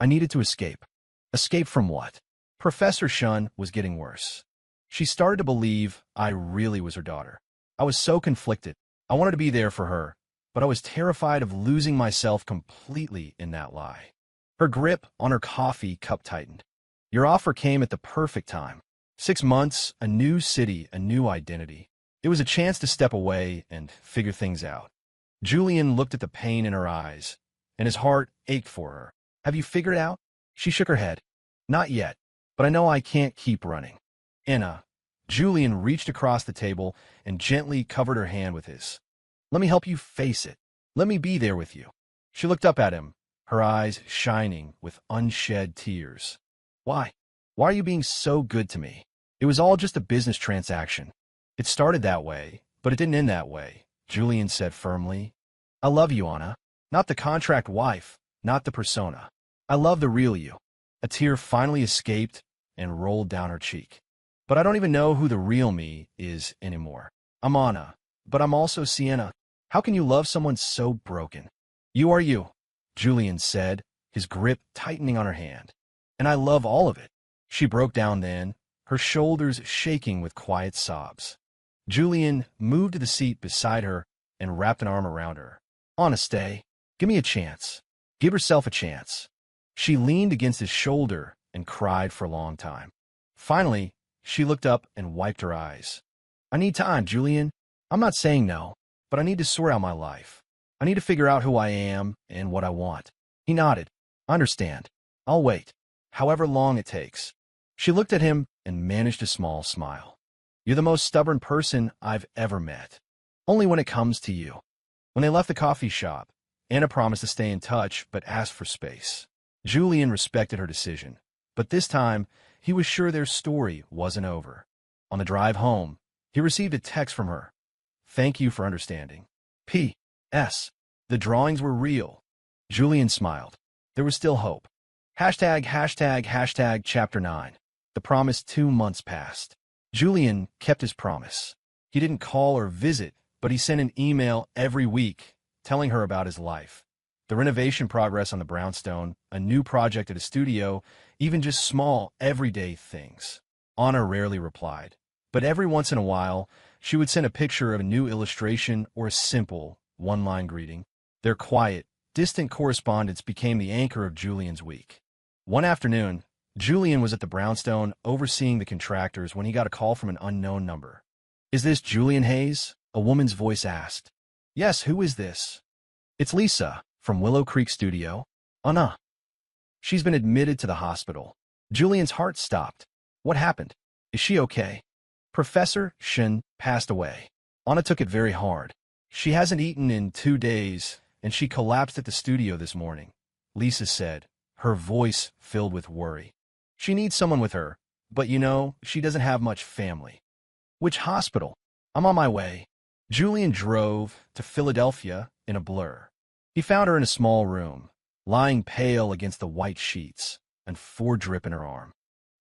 I needed to escape." "Escape from what?" Professor Shun was getting worse. She started to believe I really was her daughter. I was so conflicted. I wanted to be there for her, but I was terrified of losing myself completely in that lie. Her grip on her coffee cup tightened. "Your offer came at the perfect time. 6 months, a new city, a new identity. It was a chance to step away and figure things out." Julian looked at the pain in her eyes, and his heart ached for her. "Have you figured it out?" She shook her head. "Not yet, but I know I can't keep running." "Anna." Julian reached across the table and gently covered her hand with his. "Let me help you face it. Let me be there with you." She looked up at him, her eyes shining with unshed tears. "Why? Why are you being so good to me? It was all just a business transaction." "It started that way, but it didn't end that way," Julian said firmly. "I love you, Anna. Not the contract wife, not the persona. I love the real you." A tear finally escaped and rolled down her cheek. "But I don't even know who the real me is anymore. I'm Anna, but I'm also Sienna. How can you love someone so broken?" "You are you," Julian said, his grip tightening on her hand. "And I love all of it." She broke down then, her shoulders shaking with quiet sobs. Julian moved to the seat beside her and wrapped an arm around her. "Anna, stay. Give me a chance. Give yourself a chance." She leaned against his shoulder and cried for a long time. Finally, she looked up and wiped her eyes. "I need time, Julian. I'm not saying no, but I need to sort out my life. I need to figure out who I am and what I want." He nodded. "I understand. I'll wait, however long it takes." She looked at him and managed a small smile. "You're the most stubborn person I've ever met. Only when it comes to you." When they left the coffee shop, Anna promised to stay in touch but asked for space. Julian respected her decision, but this time he was sure their story wasn't over. On the drive home, he received a text from her. "Thank you for understanding. P.S. The drawings were real." Julian smiled. There was still hope. Chapter 9. The promised 2 months passed. Julian kept his promise. He didn't call or visit, but he sent an email every week telling her about his life. The renovation progress on the brownstone, a new project at a studio, even just small, everyday things. Anna rarely replied, but every once in a while, she would send a picture of a new illustration or a simple, one-line greeting. Their quiet, distant correspondence became the anchor of Julian's week. One afternoon, Julian was at the brownstone overseeing the contractors when he got a call from an unknown number. "Is this Julian Hayes?" a woman's voice asked. "Yes, who is this?" "It's Lisa, from Willow Creek Studio." "Anna." She's been admitted to the hospital. Julian's heart stopped. What happened? Is she okay? Professor Shen passed away. Anna took it very hard. She hasn't eaten in 2 days, and she collapsed at the studio this morning, Lisa said, her voice filled with worry. She needs someone with her, but she doesn't have much family. Which hospital? I'm on my way. Julian drove to Philadelphia in a blur. He found her in a small room, lying pale against the white sheets, and 4 drip in her arm.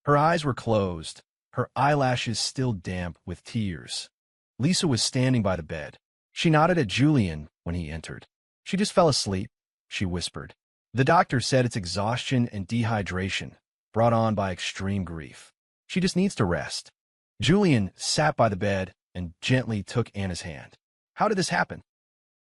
Her eyes were closed, her eyelashes still damp with tears. Lisa was standing by the bed. She nodded at Julian when he entered. She just fell asleep, she whispered. The doctor said it's exhaustion and dehydration, brought on by extreme grief. She just needs to rest. Julian sat by the bed and gently took Anna's hand. How did this happen?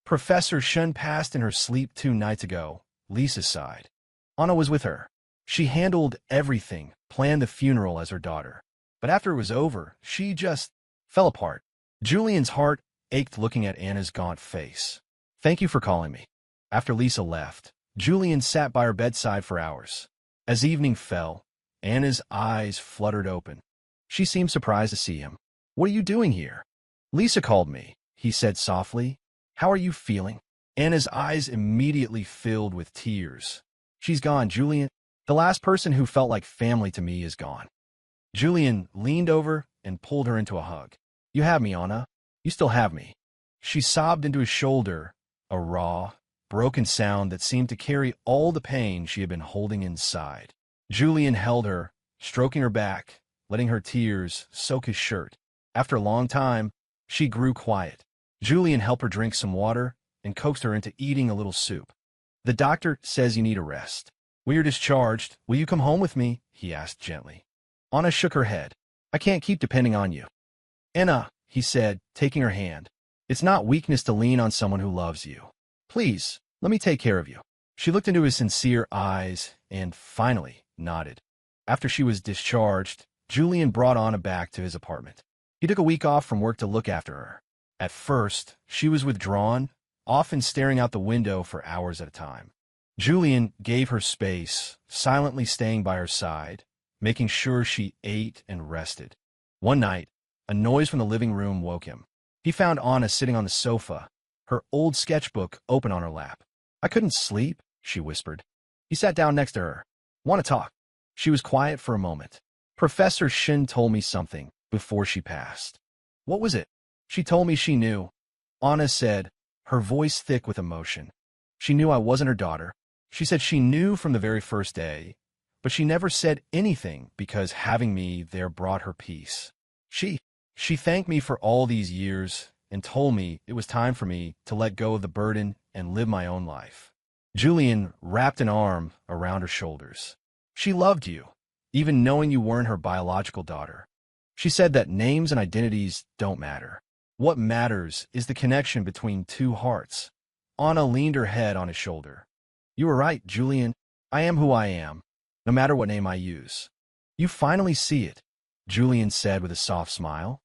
Professor Shun passed in her sleep 2 nights ago, Lisa sighed. Anna was with her. She handled everything, planned the funeral as her daughter. But after it was over, she just fell apart. Julian's heart ached looking at Anna's gaunt face. Thank you for calling me. After Lisa left, Julian sat by her bedside for hours. As evening fell, Anna's eyes fluttered open. She seemed surprised to see him. What are you doing here? Lisa called me, he said softly. How are you feeling? Anna's eyes immediately filled with tears. She's gone, Julian. The last person who felt like family to me is gone. Julian leaned over and pulled her into a hug. You have me, Anna. You still have me. She sobbed into his shoulder, a raw, broken sound that seemed to carry all the pain she had been holding inside. Julian held her, stroking her back, letting her tears soak his shirt. After a long time, she grew quiet. Julian helped her drink some water and coaxed her into eating a little soup. The doctor says you need a rest. When you're discharged, will you come home with me? He asked gently. Anna shook her head. I can't keep depending on you. Anna, he said, taking her hand. It's not weakness to lean on someone who loves you. Please, let me take care of you. She looked into his sincere eyes and finally nodded. After she was discharged, Julian brought Anna back to his apartment. He took a week off from work to look after her. At first, she was withdrawn, often staring out the window for hours at a time. Julian gave her space, silently staying by her side, making sure she ate and rested. One night, a noise from the living room woke him. He found Anna sitting on the sofa, her old sketchbook open on her lap. I couldn't sleep, she whispered. He sat down next to her. Want to talk? She was quiet for a moment. Professor Shin told me something before she passed. What was it? She told me she knew. Anna said, her voice thick with emotion. She knew I wasn't her daughter. She said she knew from the very first day, but she never said anything because having me there brought her peace. She thanked me for all these years and told me it was time for me to let go of the burden and live my own life. Julian wrapped an arm around her shoulders. She loved you, even knowing you weren't her biological daughter. She said that names and identities don't matter. What matters is the connection between 2 hearts. Anna leaned her head on his shoulder. You were right, Julian. I am who I am, no matter what name I use. You finally see it, Julian said with a soft smile.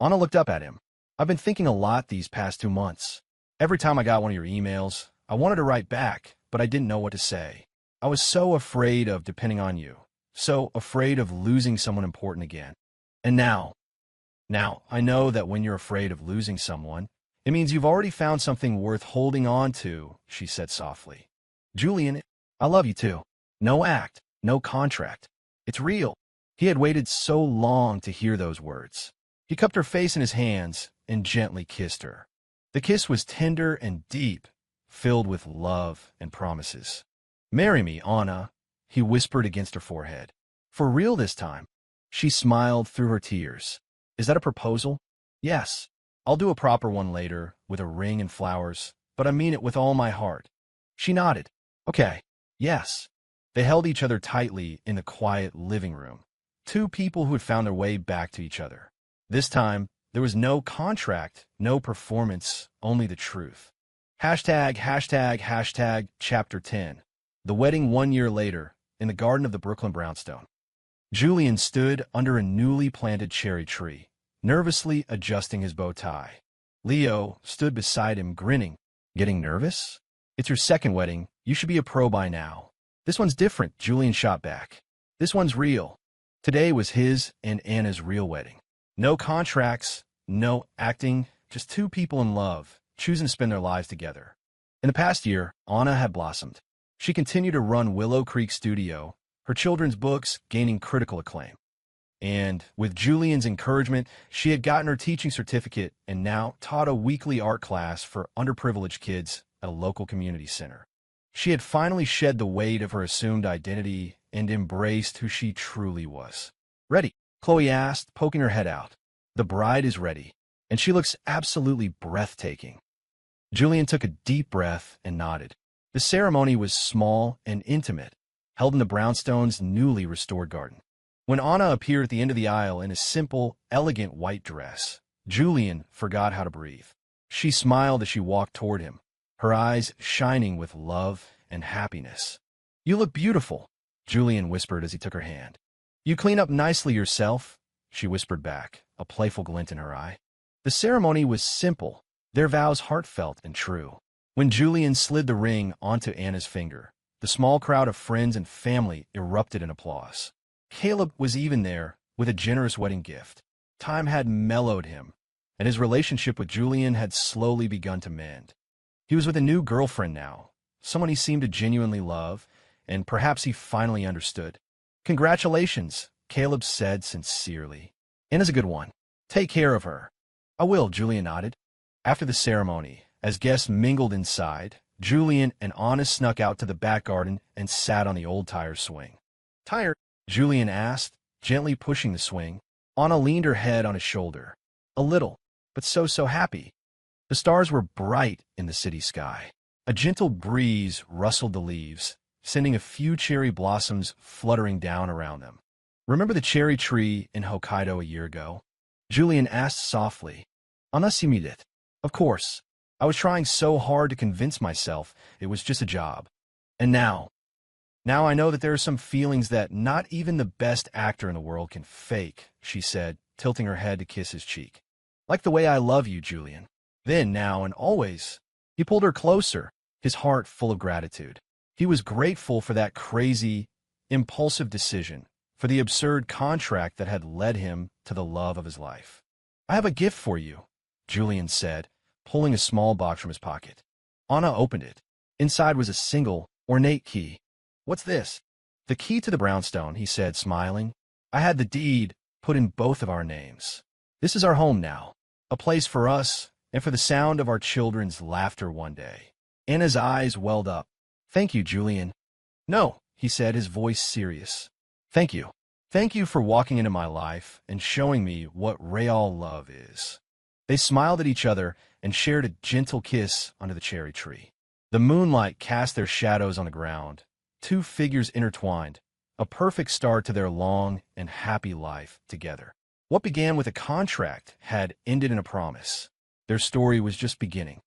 Anna looked up at him. I've been thinking a lot these past 2 months. Every time I got one of your emails, I wanted to write back, but I didn't know what to say. I was so afraid of depending on you, so afraid of losing someone important again. And now I know that when you're afraid of losing someone, it means you've already found something worth holding on to, she said softly. Julian, I love you too. No act, no contract. It's real. He had waited so long to hear those words. He cupped her face in his hands and gently kissed her. The kiss was tender and deep, filled with love and promises. Marry me, Anna, he whispered against her forehead. For real this time. She smiled through her tears. Is that a proposal? Yes. I'll do a proper one later, with a ring and flowers, but I mean it with all my heart. She nodded. Okay. Yes. They held each other tightly in the quiet living room. 2 people who had found their way back to each other. This time, there was no contract, no performance, only the truth. Hashtag chapter 10. The wedding 1 year later, in the garden of the Brooklyn brownstone. Julian stood under a newly planted cherry tree, nervously adjusting his bow tie. Leo stood beside him, grinning. Getting nervous? It's your second wedding. You should be a pro by now. This one's different, Julian shot back. This one's real. Today was his and Anna's real wedding. No contracts, no acting, just two people in love, choosing to spend their lives together. In the past year, Anna had blossomed. She continued to run Willow Creek Studio, her children's books gaining critical acclaim. And with Julian's encouragement, she had gotten her teaching certificate and now taught a weekly art class for underprivileged kids at a local community center. She had finally shed the weight of her assumed identity and embraced who she truly was. "Ready?" Chloe asked, poking her head out. "The bride is ready, and she looks absolutely breathtaking." Julian took a deep breath and nodded. The ceremony was small and intimate, held in the brownstone's newly restored garden. When Anna appeared at the end of the aisle in a simple, elegant white dress, Julian forgot how to breathe. She smiled as she walked toward him, her eyes shining with love and happiness. "You look beautiful," Julian whispered as he took her hand. "You clean up nicely yourself," she whispered back, a playful glint in her eye. The ceremony was simple, their vows heartfelt and true. When Julian slid the ring onto Anna's finger, the small crowd of friends and family erupted in applause. Caleb was even there, with a generous wedding gift. Time had mellowed him, and his relationship with Julian had slowly begun to mend. He was with a new girlfriend now, someone he seemed to genuinely love, and perhaps he finally understood. "Congratulations," Caleb said sincerely. "Anna's a good one. Take care of her." "I will," Julian nodded. After the ceremony, as guests mingled inside, Julian and Anna snuck out to the back garden and sat on the old tire swing. "Tired?" Julian asked, gently pushing the swing. Anna leaned her head on his shoulder. "A little, but so happy." The stars were bright in the city sky. A gentle breeze rustled the leaves, sending a few cherry blossoms fluttering down around them. "Remember the cherry tree in Hokkaido a year ago?" Julian asked softly. "Anna simuled it." "Of course. I was trying so hard to convince myself it was just a job. And now I know that there are some feelings that not even the best actor in the world can fake," she said, tilting her head to kiss his cheek. "Like the way I love you, Julian. Then, now, and always." He pulled her closer, his heart full of gratitude. He was grateful for that crazy, impulsive decision, for the absurd contract that had led him to the love of his life. "I have a gift for you," Julian said, pulling a small box from his pocket. Anna opened it. Inside was a single, ornate key. "What's this?" "The key to the brownstone," he said, smiling. "I had the deed put in both of our names. This is our home now, a place for us and for the sound of our children's laughter one day." Anna's eyes welled up. "Thank you, Julian." "No," he said, his voice serious. "Thank you. Thank you for walking into my life and showing me what real love is." They smiled at each other and shared a gentle kiss under the cherry tree. The moonlight cast their shadows on the ground, two figures intertwined, a perfect start to their long and happy life together. What began with a contract had ended in a promise. Their story was just beginning.